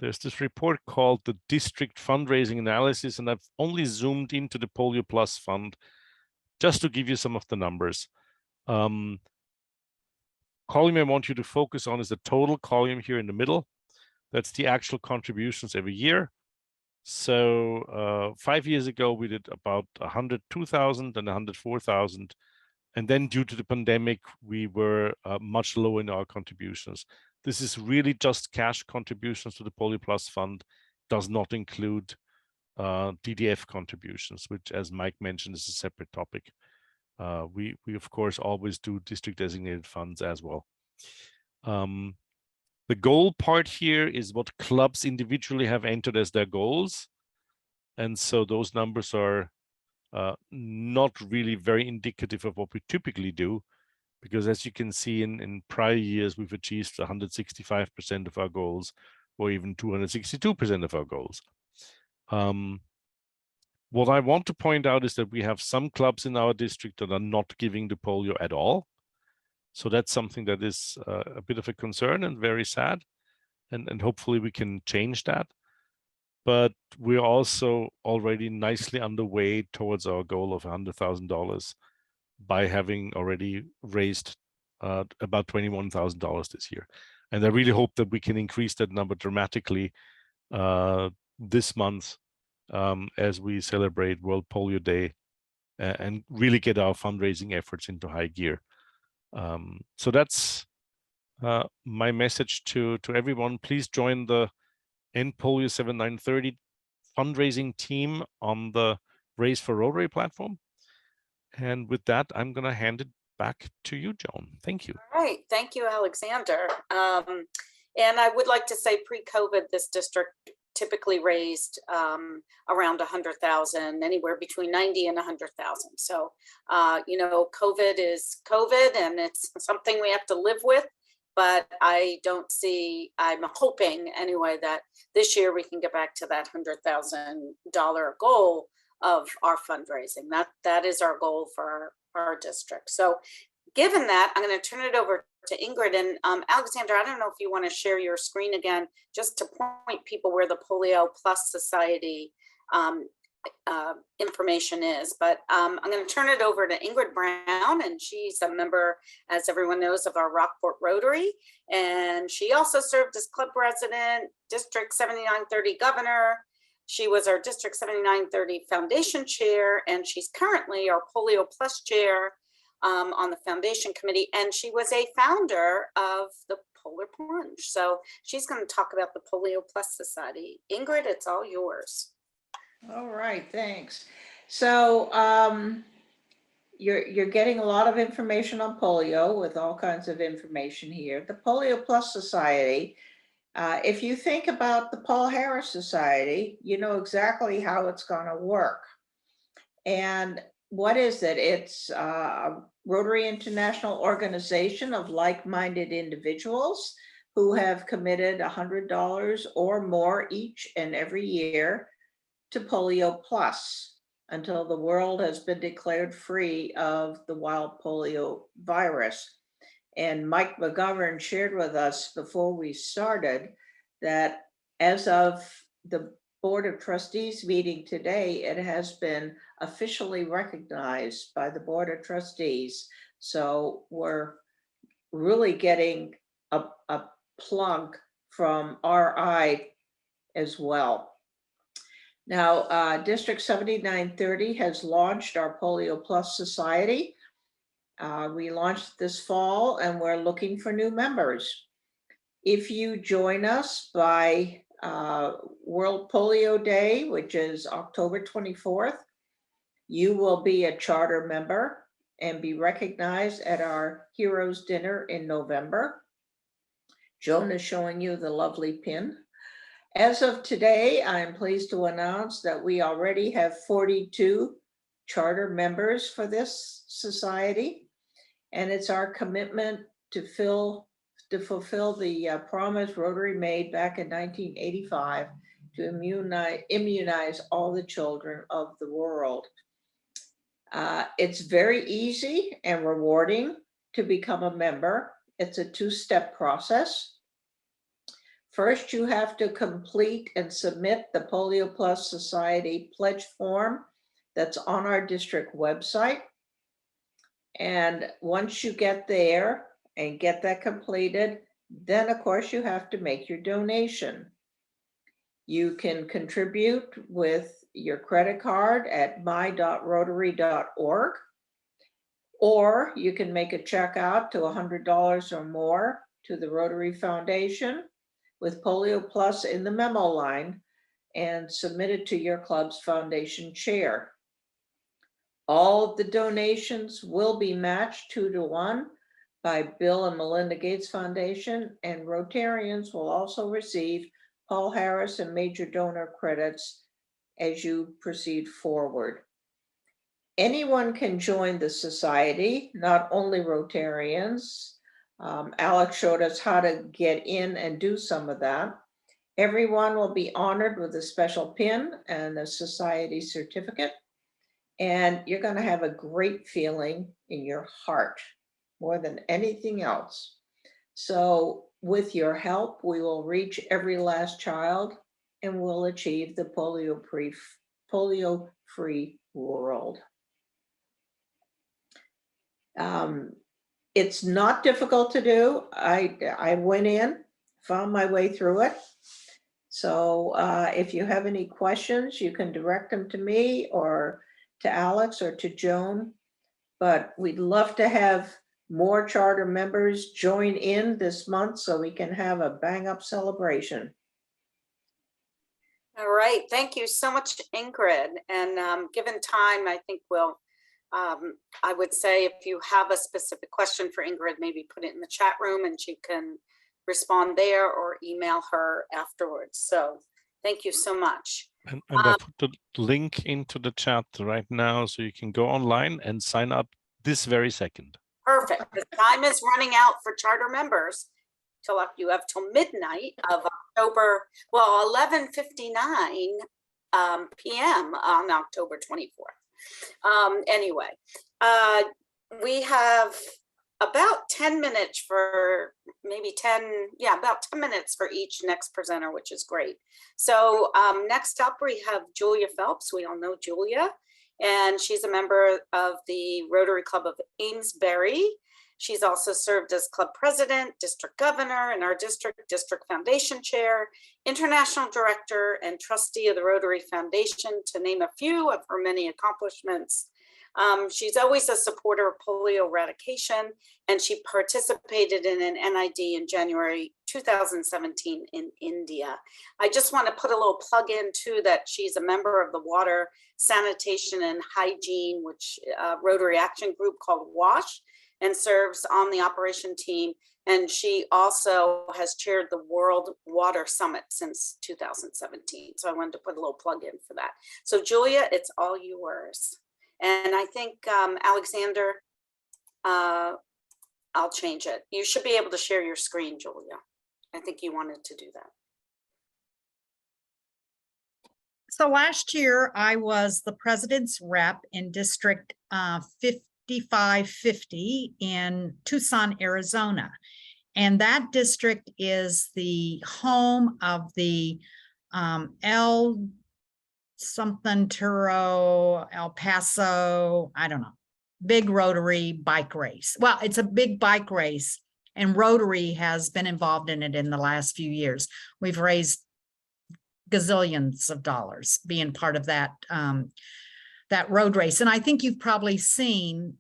There's this report called the District Fundraising Analysis, and I've only zoomed into the PolioPLUS fund just to give you some of the numbers. Column I want you to focus on is the total column here in the middle. That's the actual contributions every year. So 5 years ago, we did about 102,000 and 104,000. And then due to the pandemic, we were much lower in our contributions. This is really just cash contributions to the PolioPLUS fund, does not include DDF contributions, which, as Mike mentioned, is a separate topic. We of course always do district designated funds as well. The goal part here is what clubs individually have entered as their goals. And so those numbers are not really very indicative of what we typically do, because as you can see in prior years, we've achieved 165% of our goals, or even 262% of our goals. What I want to point out is that we have some clubs in our district that are not giving to polio at all. So that's something that is a bit of a concern and very sad. And hopefully we can change that. But we're also already nicely underway towards our goal of $100,000 by having already raised about $21,000 this year. And I really hope that we can increase that number dramatically this month as we celebrate World Polio Day and really get our fundraising efforts into high gear. So that's my message to everyone. Please join the Polio 7930 fundraising team on the Race for Rotary platform. And with that, I'm going to hand it back to you, Joan. Thank you. All right. Thank you, Alexander. And I would like to say pre-COVID, this district typically raised around 100,000, anywhere between 90 and 100,000. So, you know, COVID is COVID, and it's something we have to live with. But I don't see, I'm hoping anyway, that this year we can get back to that $100,000 goal of our fundraising. That is our goal for our district. So given that, I'm going to turn it over to Ingrid. And Alexander, I don't know if you want to share your screen again, just to point people where the PolioPLUS Society information is, but I'm going to turn it over to Ingrid Brown, and she's a member, as everyone knows, of our Rockport Rotary, and she also served as club president, District 7930 governor. She was our District 7930 foundation chair, and she's currently our PolioPLUS chair on the foundation committee, and she was a founder of the Polar Plunge. So she's going to talk about the PolioPLUS Society. Ingrid, it's all yours. All right, thanks. So you're getting a lot of information on polio with all kinds of information here. The PolioPLUS Society, if you think about the Paul Harris Society, you know exactly how it's going to work. And what is it? It's a Rotary International organization of like-minded individuals who have committed $100 or more each and every year to PolioPLUS until the world has been declared free of the wild polio virus. And Mike McGovern shared with us before we started that as of the Board of Trustees meeting today, it has been officially recognized by the Board of Trustees. So we're really getting a plug from RI as well. Now, District 7930 has launched our PolioPLUS Society. We launched this fall, and we're looking for new members. If you join us by World Polio Day, which is October 24th, you will be a charter member and be recognized at our Heroes Dinner in November. Joan is showing you the lovely pin. As of today, I'm pleased to announce that we already have 42 charter members for this society, and it's our commitment to fulfill the promise Rotary made back in 1985 to immunize all the children of the world. It's very easy and rewarding to become a member. It's a two-step process. First, you have to complete and submit the PolioPLUS Society pledge form that's on our district website. And once you get there and get that completed, then of course you have to make your donation. You can contribute with your credit card at my.rotary.org, or you can make a check out to $100 or more to the Rotary Foundation with PolioPLUS in the memo line and submit it to your club's foundation chair. All of the donations will be matched 2-to-1 by Bill and Melinda Gates Foundation, and Rotarians will also receive Paul Harris and major donor credits as you proceed forward. Anyone can join the society, not only Rotarians. Alex showed us how to get in and do some of that. Everyone will be honored with a special pin and a society certificate. And you're going to have a great feeling in your heart more than anything else. So with your help, we will reach every last child and we'll achieve the polio-free world. It's not difficult to do. I went in, found my way through it. So if you have any questions, you can direct them to me or to Alex or to Joan. But we'd love to have more charter members join in this month so we can have a bang-up celebration. All right, thank you so much, Ingrid. And given time, I think we'll, I would say if you have a specific question for Ingrid, maybe put it in the chat room and she can respond there or email her afterwards. So Thank you so much. And I put the link into the chat right now, so you can go online and sign up this very second. Perfect. The time is running out for charter members. You have till midnight of October, well, 11:59 p.m. on October 24th. Anyway, we have about 10 minutes for about 10 minutes for each next presenter, which is great. So next up we have Julia Phelps. We all know Julia, and she's a member of the Rotary Club of Amesbury. She's also served as club president, district governor in our district foundation chair, international director, and trustee of the Rotary Foundation, to name a few of her many accomplishments. She's always a supporter of polio eradication, and she participated in an NID in January 2017 in India. I just want to put a little plug in too that she's a member of the Water, Sanitation, and Hygiene, which Rotary Action Group called WASH, and serves on the operation team. And she also has chaired the World Water Summit since 2017. So I wanted to put a little plug in for that. So Julia, it's all yours. And I think, Alexander, I'll change it. You should be able to share your screen, Julia. I think you wanted to do that. So last year I was the president's rep in District 5550 in Tucson, Arizona. And that district is the home of the El Paso, I don't know, big Rotary bike race. Well, it's a big bike race, and Rotary has been involved in it in the last few years. We've raised gazillions of dollars being part of that that road race. And I think you've probably seen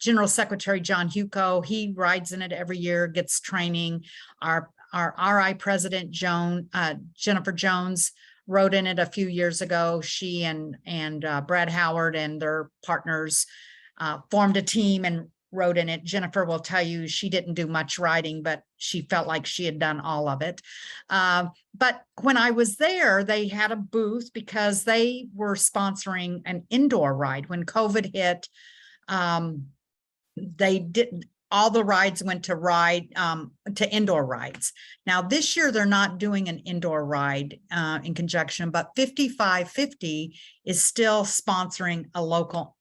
General Secretary John Huco. He rides in it every year, gets training. Our RI president, Jennifer Jones, rode in it a few years ago. She and Brad Howard and their partners formed a team and rode in it. Jennifer will tell you she didn't do much riding, but she felt like she had done all of it. But when I was there, they had a booth because they were sponsoring an indoor ride. When COVID hit, they didn't. All the rides went to indoor rides. Now this year they're not doing an indoor ride in conjunction, but 5550 is still sponsoring a local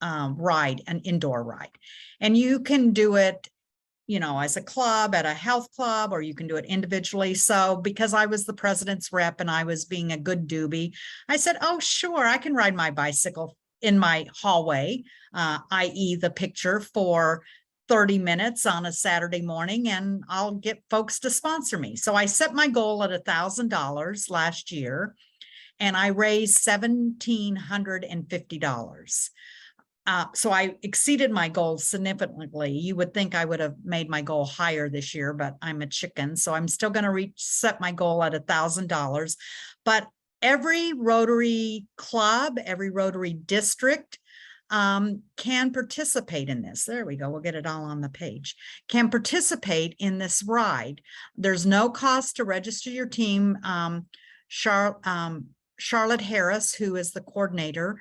ride, an indoor ride. And you can do it, you know, as a club at a health club, or you can do it individually. So because I was the president's rep and I was being a good doobie, I said, oh, sure, I can ride my bicycle in my hallway, i.e. the picture, for 30 minutes on a Saturday morning, and I'll get folks to sponsor me. So I set my goal at $1,000 last year, and I raised $1,750. So I exceeded my goal significantly. You would think I would have made my goal higher this year, but I'm a chicken. So I'm still going to set my goal at $1,000. But every Rotary club, every Rotary district can participate in this. There we go. We'll get it all on the page. Can participate in this ride. There's no cost to register your team. Charlotte Harris, who is the coordinator,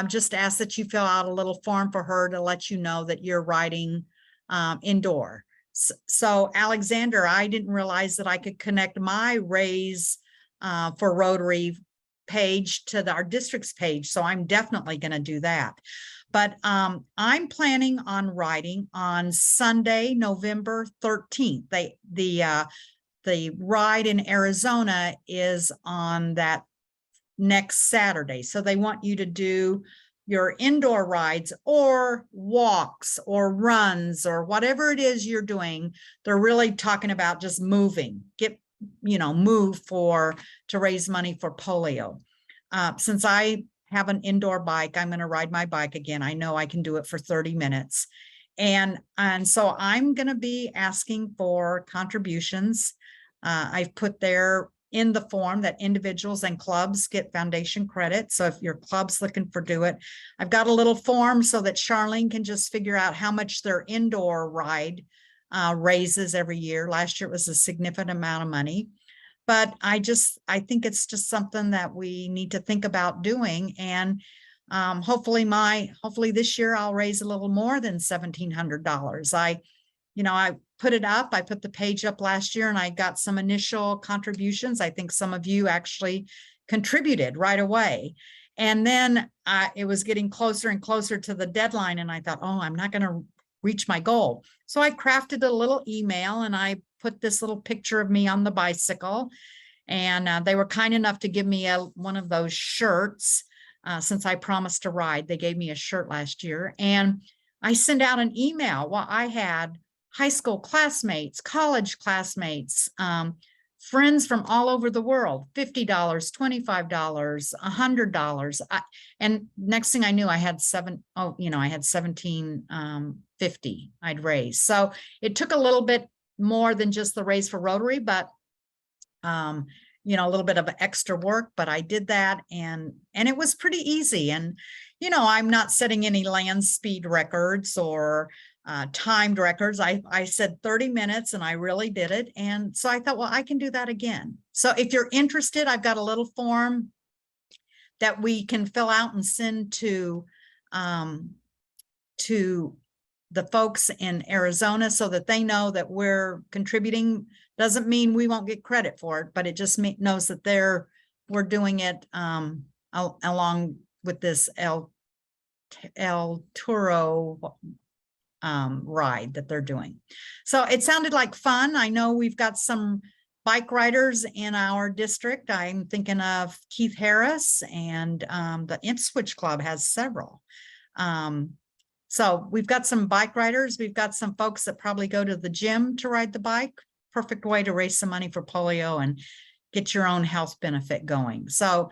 just asked that you fill out a little form for her to let you know that you're riding indoor. So Alexander, I didn't realize that I could connect my raise for Rotary page to our district's page. So I'm definitely going to do that. But I'm planning on riding on Sunday, November 13th. The ride in Arizona is on that next Saturday. So they want you to do your indoor rides or walks or runs or whatever it is you're doing. They're really talking about just moving, move to raise money for polio. Since I have an indoor bike, I'm going to ride my bike again. I know I can do it for 30 minutes. And so I'm going to be asking for contributions. I've put there in the form that individuals and clubs get foundation credit. So if your club's looking for do it, I've got a little form so that Charlene can just figure out how much their indoor ride raises every year. Last year it was a significant amount of money. but I think it's just something that we need to think about doing. And hopefully this year I'll raise a little more than $1,700. I put it up, I put the page up last year and I got some initial contributions. I think some of you actually contributed right away. And then it was getting closer and closer to the deadline. And I thought, oh, I'm not going to reach my goal. So I crafted a little email and I put this little picture of me on the bicycle. And they were kind enough to give me one of those shirts since I promised to ride. They gave me a shirt last year. And I sent out an email. Well, I had high school classmates, college classmates, friends from all over the world, $50, $25, $100. And next thing I knew, I had $1,750 I'd raised. So it took a little bit more than just the raise for Rotary, but a little bit of extra work, but I did that and it was pretty easy. And, I'm not setting any land speed records or timed records. I said 30 minutes and I really did it. And so I thought, well, I can do that again. So if you're interested, I've got a little form that we can fill out and send to the folks in Arizona so that they know that we're contributing. Doesn't mean we won't get credit for it, but it just knows that we're doing it along with this El Toro ride that they're doing. So it sounded like fun. I know we've got some bike riders in our district. I'm thinking of Keith Harris, and the Ipswich Club has several. So we've got some bike riders. We've got some folks that probably go to the gym to ride the bike. Perfect way to raise some money for polio and get your own health benefit going. So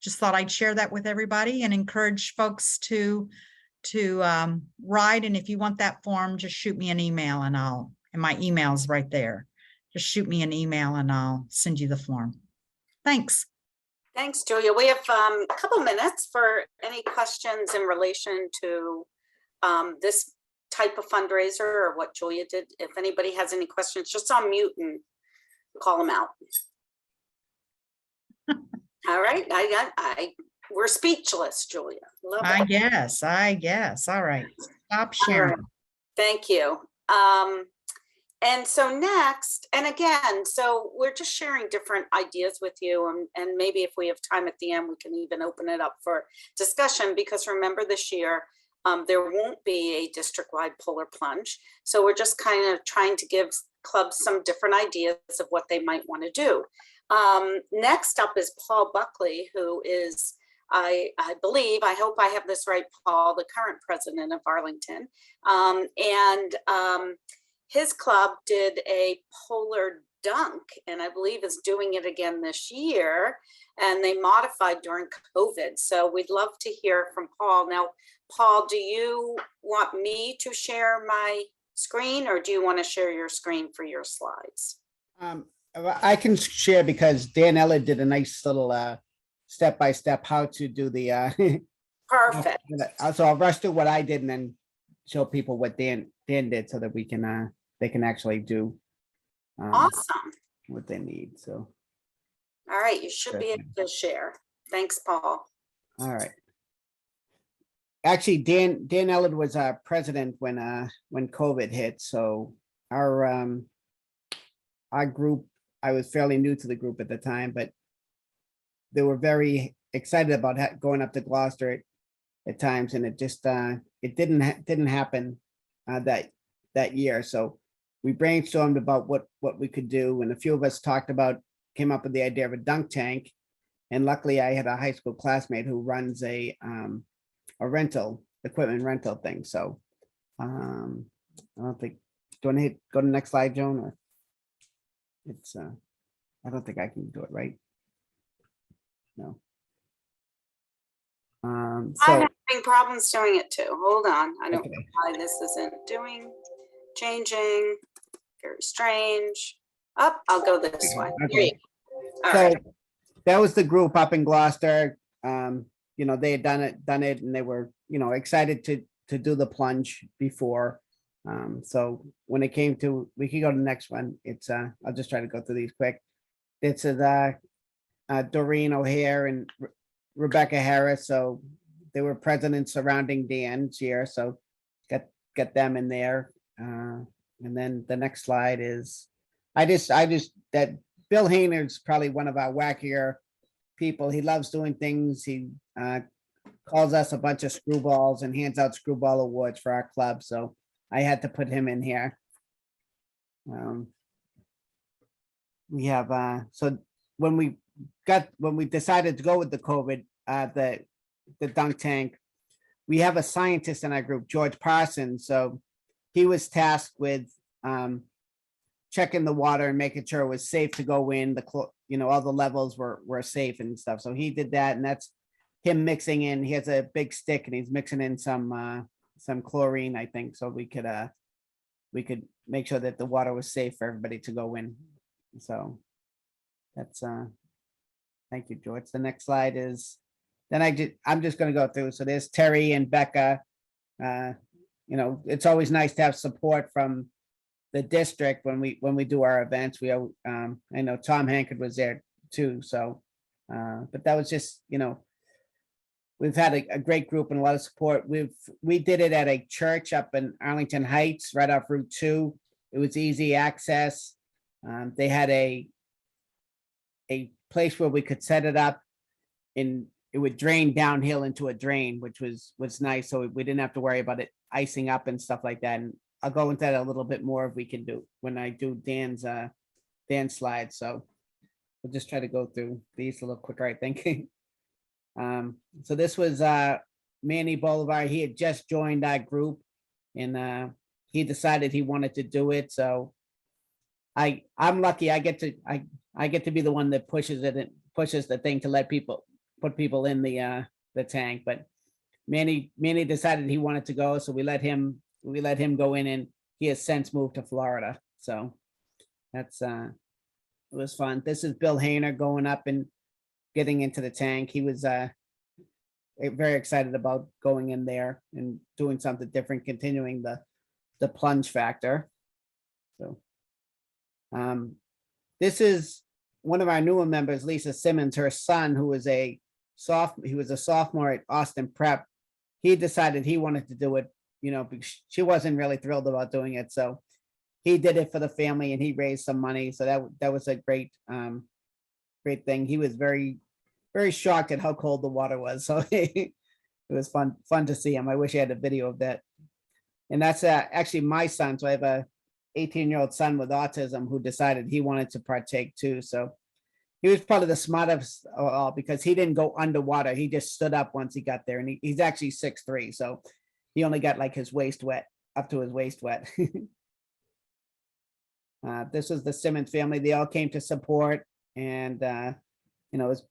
just thought I'd share that with everybody and encourage folks to ride. And if you want that form, just shoot me an email and my email's right there. Just shoot me an email and I'll send you the form. Thanks. Thanks, Julia. We have a couple minutes for any questions in relation to this type of fundraiser or what Julia did. If anybody has any questions, just unmute and call them out. All right, we're speechless, Julia. Love it. I guess. All right. Stop sharing. All right. Thank you. And so next, and again, so we're just sharing different ideas with you, and maybe if we have time at the end, we can even open it up for discussion, because remember this year, there won't be a district-wide polar plunge. So we're just kind of trying to give clubs some different ideas of what they might want to do. Next up is Paul Buckley, who is, I believe, I hope I have this right, Paul, the current president of Arlington. His club did a polar dunk, and I believe is doing it again this year, and they modified during COVID. So we'd love to hear from Paul. Now, Paul, do you want me to share my screen, or do you want to share your screen for your slides? I can share, because Dan Ellard did a nice little step-by-step how to do the Perfect. So I'll rush through what I did and then show people what Dan did, so that we can they can actually do Awesome. what they need. So All right, you should be able to share. Thanks, Paul. all right. Actually, Dan Ellard was our president when COVID hit. So our group, I was fairly new to the group at the time, but they were very excited about going up to Gloucester at times, and it just it didn't happen that year. So we brainstormed about what we could do, and a few of us came up with the idea of a dunk tank. And luckily, I had a high school classmate who runs a equipment rental thing. So I don't think. Do you want to go to the next slide, Joan? Or it's I don't think I can do it right. No. I'm So having problems doing it too. Hold on. I don't Okay. know why this isn't changing. Very strange. Up, I'll go this way. Here Okay. you go. All So right. that was the group up in Gloucester. They had done it, and they were, excited to do the plunge before. So when it came to, we can go to the next one. It's I'll just try to go through these quick. This is Doreen O'Hare and Rebecca Harris. So they were presidents surrounding Dan's year. So get them in there. And then the next slide is, I just that Bill Hayner's probably one of our wackier people. He loves doing things. He calls us a bunch of screwballs and hands out screwball awards for our club. So I had to put him in here. We have so when we decided to go with the COVID, the dunk tank, we have a scientist in our group, George Parsons. So he was tasked with checking the water and making sure it was safe to go in. All the levels were safe and stuff. So he did that, and that's him mixing in. He has a big stick and he's mixing in some chlorine, I think, so we could make sure that the water was safe for everybody to go in. So that's thank you, George. The next slide is, I'm just going to go through. So there's Terry and Becca. It's always nice to have support from the district when we do our events. I know Tom Hankard was there too. So, but that was just, we've had a great group and a lot of support. We did it at a church up in Arlington Heights, right off Route 2. It was easy access. They had a place where we could set it up, and it would drain downhill into a drain, which was nice. So we didn't have to worry about it icing up and stuff like that. And I'll go into that a little bit more if we can do when I do Dan's slides. So we'll just try to go through these a little quicker, I think. So this was Manny Bolivar. He had just joined that group, and he decided he wanted to do it. So I'm lucky. I get to be the one that pushes it and pushes the thing to put people in the tank. But Manny decided he wanted to go, so we let him go in, and he has since moved to Florida. So that's it was fun. This is Bill Hayner going up and getting into the tank. He was very excited about going in there and doing something different, continuing the plunge factor. So this is one of our newer members, Lisa Simmons, her son, who was he was a sophomore at Austin Prep. He decided he wanted to do it, because she wasn't really thrilled about doing it. So he did it for the family, and he raised some money. So that was a great thing. He was very, very shocked at how cold the water was. So it was fun to see him. I wish I had a video of that. And that's actually my son. So I have a 18-year-old son with autism who decided he wanted to partake too. So he was probably the smartest of all, because he didn't go underwater. He just stood up once he got there, and he's actually 6'3". So he only got like his waist wet, up to his waist wet. This was the Simmons family. They all came to support, and it was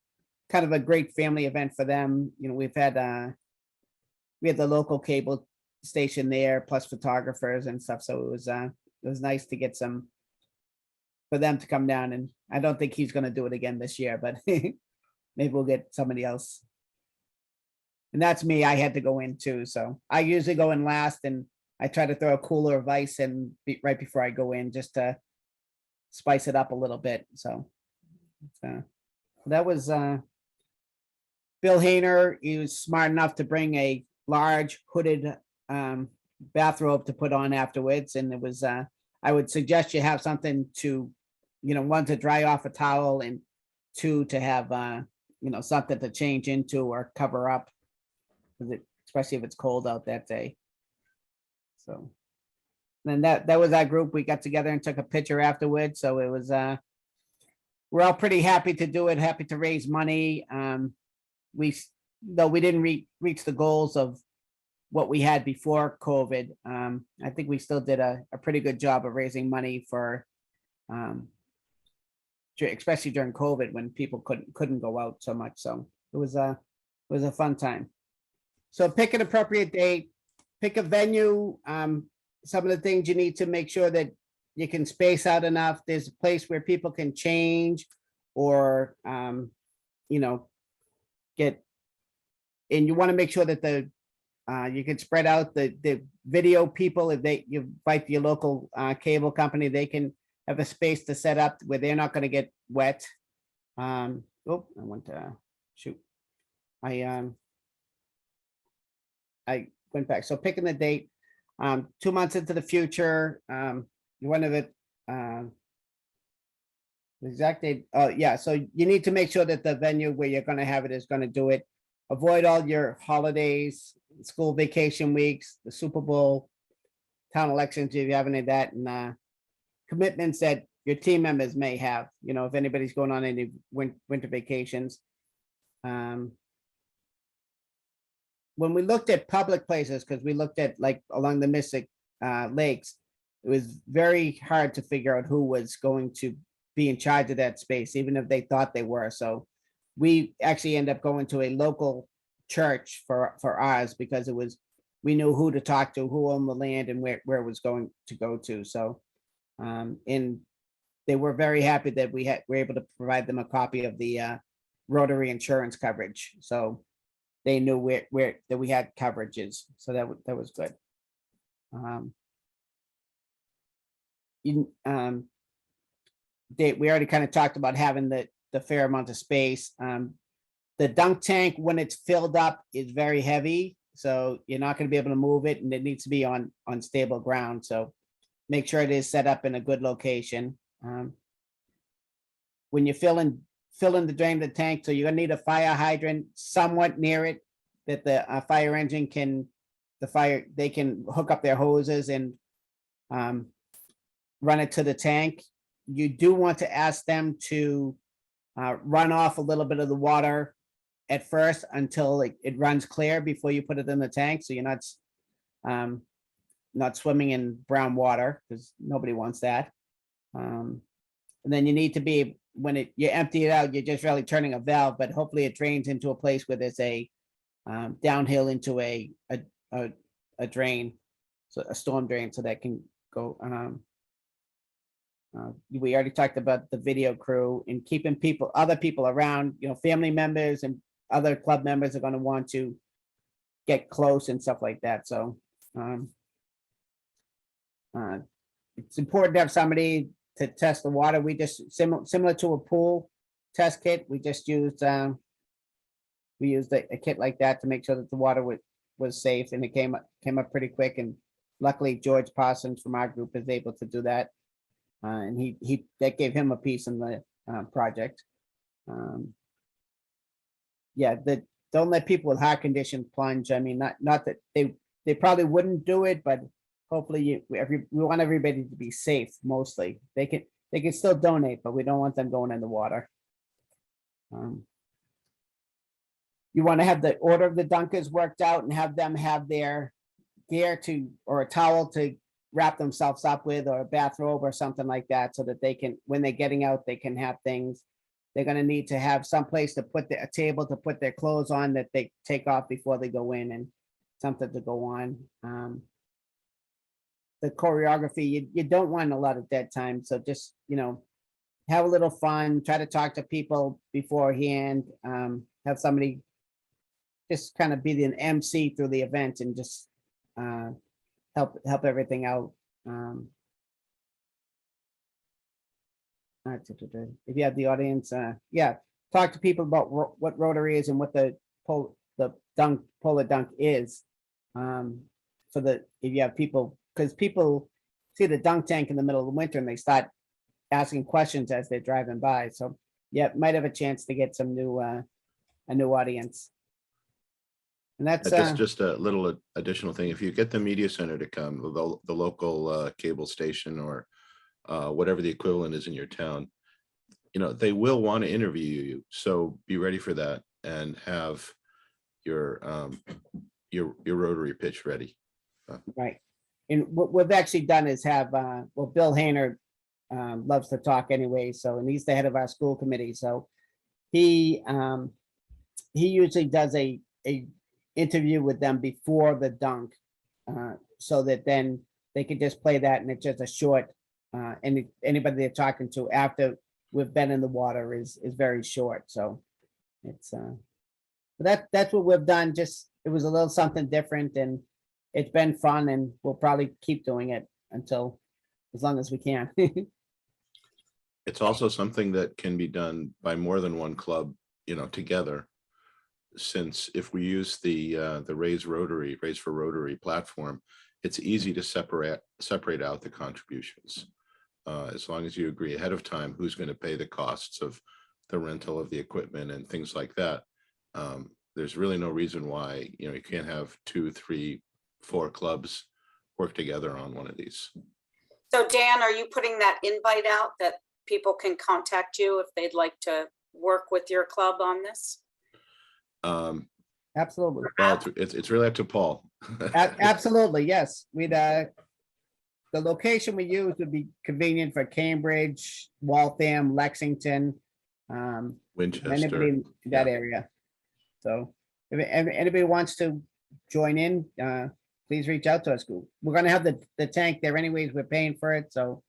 kind of a great family event for them. We had the local cable station there, plus photographers and stuff. So it was nice to get for them to come down. And I don't think he's going to do it again this year, but maybe we'll get somebody else. And that's me. I had to go in too. So I usually go in last, and I try to throw a cooler of ice in right before I go in, just to spice it up a little bit. So that was Bill Hayner. He was smart enough to bring a large hooded bathrobe to put on afterwards. And it was, I would suggest you have something to, one, to dry off a towel, and two, to have, something to change into or cover up, especially if it's cold out that day. So then that was our group. We got together and took a picture afterwards. So it was, we're all pretty happy to do it, happy to raise money. Though we didn't reach the goals of what we had before COVID, I think we still did a pretty good job of raising money for, especially during COVID, when people couldn't go out so much. So it was a fun time. So pick an appropriate date, pick a venue. Some of the things you need to make sure that you can space out enough. There's a place where people can change, or get, and you want to make sure that You can spread out the video people. If you invite your local cable company, they can have a space to set up where they're not going to get wet. Oh, I went to shoot. I went back. So picking the date, 2 months into the future, one of it, the exact date. Oh, yeah. So you need to make sure that the venue where you're going to have it is going to do it. Avoid all your holidays, school vacation weeks, the Super Bowl, town elections, if you have any of that, and commitments that your team members may have, you know, if anybody's going on any winter vacations. When we looked at public places, because we looked at like along the Mystic Lakes, it was very hard to figure out who was going to be in charge of that space, even if they thought they were. So we actually end up going to a local church for ours, because we knew who to talk to, who owned the land, and where it was going to go to. So and they were very happy that we were able to provide them a copy of the Rotary insurance coverage. So they knew where that we had coverages. So that was good. We already kind of talked about having the fair amount of space. The dunk tank, when it's filled up, is very heavy, so you're not going to be able to move it, and it needs to be on stable ground. So make sure it is set up in a good location. When you fill in the drain of the tank, so you're gonna need a fire hydrant somewhat near it, that the fire engine they can hook up their hoses and run it to the tank. You do want to ask them to run off a little bit of the water at first until it runs clear before you put it in the tank, so you're not swimming in brown water, because nobody wants that. And then you need to be, when you empty it out, you're just really turning a valve, but hopefully it drains into a place where there's a downhill into a drain, so a storm drain, so that can go. We already talked about the video crew and keeping other people around, you know, family members and other club members are going to want to get close and stuff like that. So it's important to have somebody to test the water. We just similar to a pool test kit. We just used a kit like that to make sure that the water was safe, and it came up pretty quick. And luckily, George Parsons from our group is able to do that, and that gave him a piece in the project. Yeah, don't let people with heart conditions plunge. I mean, not that they probably wouldn't do it, but hopefully we want everybody to be safe. Mostly they can still donate, but we don't want them going in the water. You want to have the order of the dunkers worked out and have them have their gear or a towel to wrap themselves up with, or a bathrobe or something like that, so that they can, when they're getting out, they can have things. They're going to need to have some place to put a table to put their clothes on that they take off before they go in, and something to go on. The choreography, you don't want a lot of dead time. So just, you know, have a little fun, try to talk to people beforehand, have somebody just kind of be the MC through the event, and just help everything out. If you have the audience, yeah, talk to people about what Rotary is and what the Polar Dunk is. So that if you have people, because people see the dunk tank in the middle of the winter and they start asking questions as they're driving by. So yeah, might have a chance to get some a new audience. And that's just a little additional thing. If you get the media center to come, the local cable station, or whatever the equivalent is in your town, you know, they will want to interview you. So be ready for that, and have your Rotary pitch ready. Right. And what we've actually done is have, well, Bill Hayner loves to talk anyway. So, and he's the head of our school committee. So he usually does a interview with them before the dunk, so that then they can just play that, and it's just a short, anybody they're talking to after we've been in the water is very short. So it's, but that's what we've done. Just it was a little something different, and it's been fun, and we'll probably keep doing it until, as long as we can. It's also something that can be done by more than one club, together. Since if we use the Raise for Rotary platform, it's easy to separate out the contributions. As long as you agree ahead of time who's going to pay the costs of the rental of the equipment and things like that. There's really no reason why, you can't have 2, 3, 4 clubs work together on one of these. So Dan, are you putting that invite out that people can contact you if they'd like to work with your club on this? Absolutely. Well, it's really up to Paul. Absolutely, yes. We'd, the location we use would be convenient for Cambridge, Waltham, Lexington, Winchester. anybody in that area. So if anybody wants to join in, please reach out to us. We're gonna have the tank there anyways. We're paying for it, so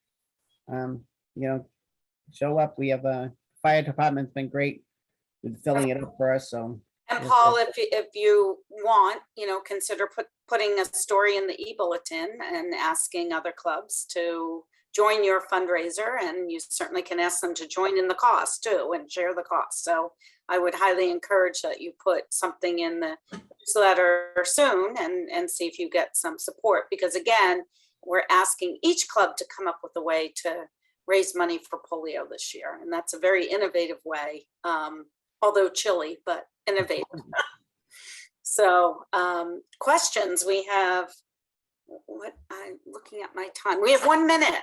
show up. We have a fire department's been great with filling it up for us, so. And Paul, if you want, consider putting a story in the e-bulletin and asking other clubs to join your fundraiser, and you certainly can ask them to join in the cost too and share the cost. So I would highly encourage that you put something in the newsletter soon and see if you get some support, because again, we're asking each club to come up with a way to raise money for polio this year. And that's a very innovative way, although chilly, but innovative. So questions, we have, I'm looking at my time. We have 1 minute.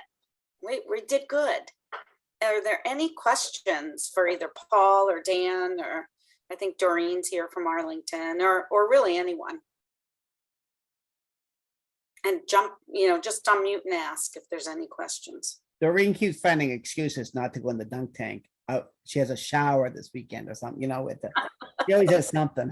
We did good. Are there any questions for either Paul or Dan, or I think Doreen's here from Arlington, or really anyone? And just unmute and ask if there's any questions. Doreen keeps finding excuses not to go in the dunk tank. Oh, she has a shower this weekend or something, she always has something.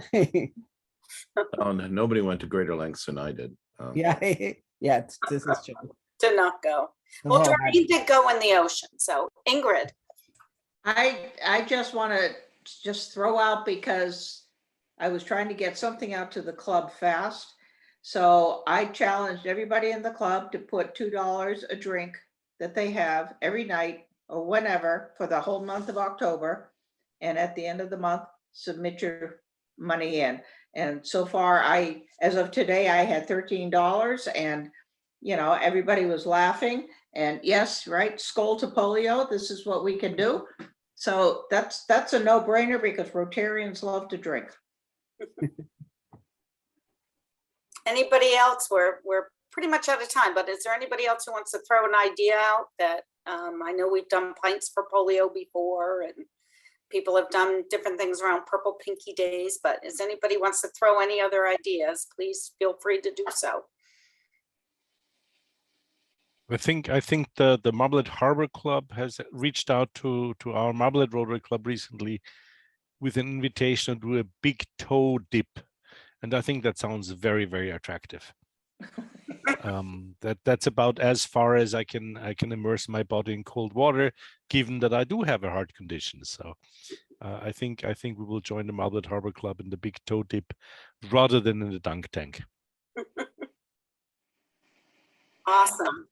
Oh, no, nobody went to greater lengths than I did. Yeah, this is true. To not go. Well, Doreen did go in the ocean. So Ingrid. I just want to throw out, because I was trying to get something out to the club fast. So I challenged everybody in the club to put $2 a drink that they have every night or whenever for the whole month of October. And at the end of the month, submit your money in. And so far, as of today, I had $13, and everybody was laughing. And yes, right, Skull to polio, this is what we can do. So that's a no-brainer, because Rotarians love to drink. Anybody else? We're pretty much out of time, but is there anybody else who wants to throw an idea out that I know we've done pints for polio before, and people have done different things around Purple Pinky Days, but if anybody wants to throw any other ideas, please feel free to do so. I think the Marblehead Harbor Club has reached out to our Marblehead Rotary Club recently with an invitation to do a big toe dip, and I think that sounds very, very attractive. That's about as far as I can immerse my body in cold water, given that I do have a heart condition. So I think we will join the Marblehead Harbor Club in the big toe dip rather than in the dunk tank. Awesome.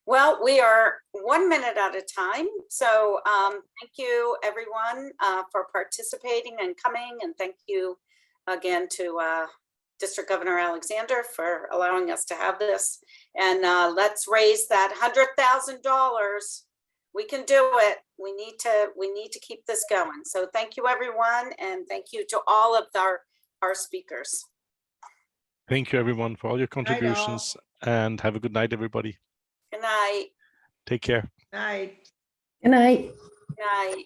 Well, we are 1 minute out of time. So thank you everyone for participating and coming. And thank you again to District Governor Alexander for allowing us to have this. And let's raise that $100,000. We can do it. We need to keep this going. So thank you everyone. And thank you to all of our speakers. Thank you everyone for all your contributions, and have a good night, everybody. Good night. Take care. Night. Good night. Good night.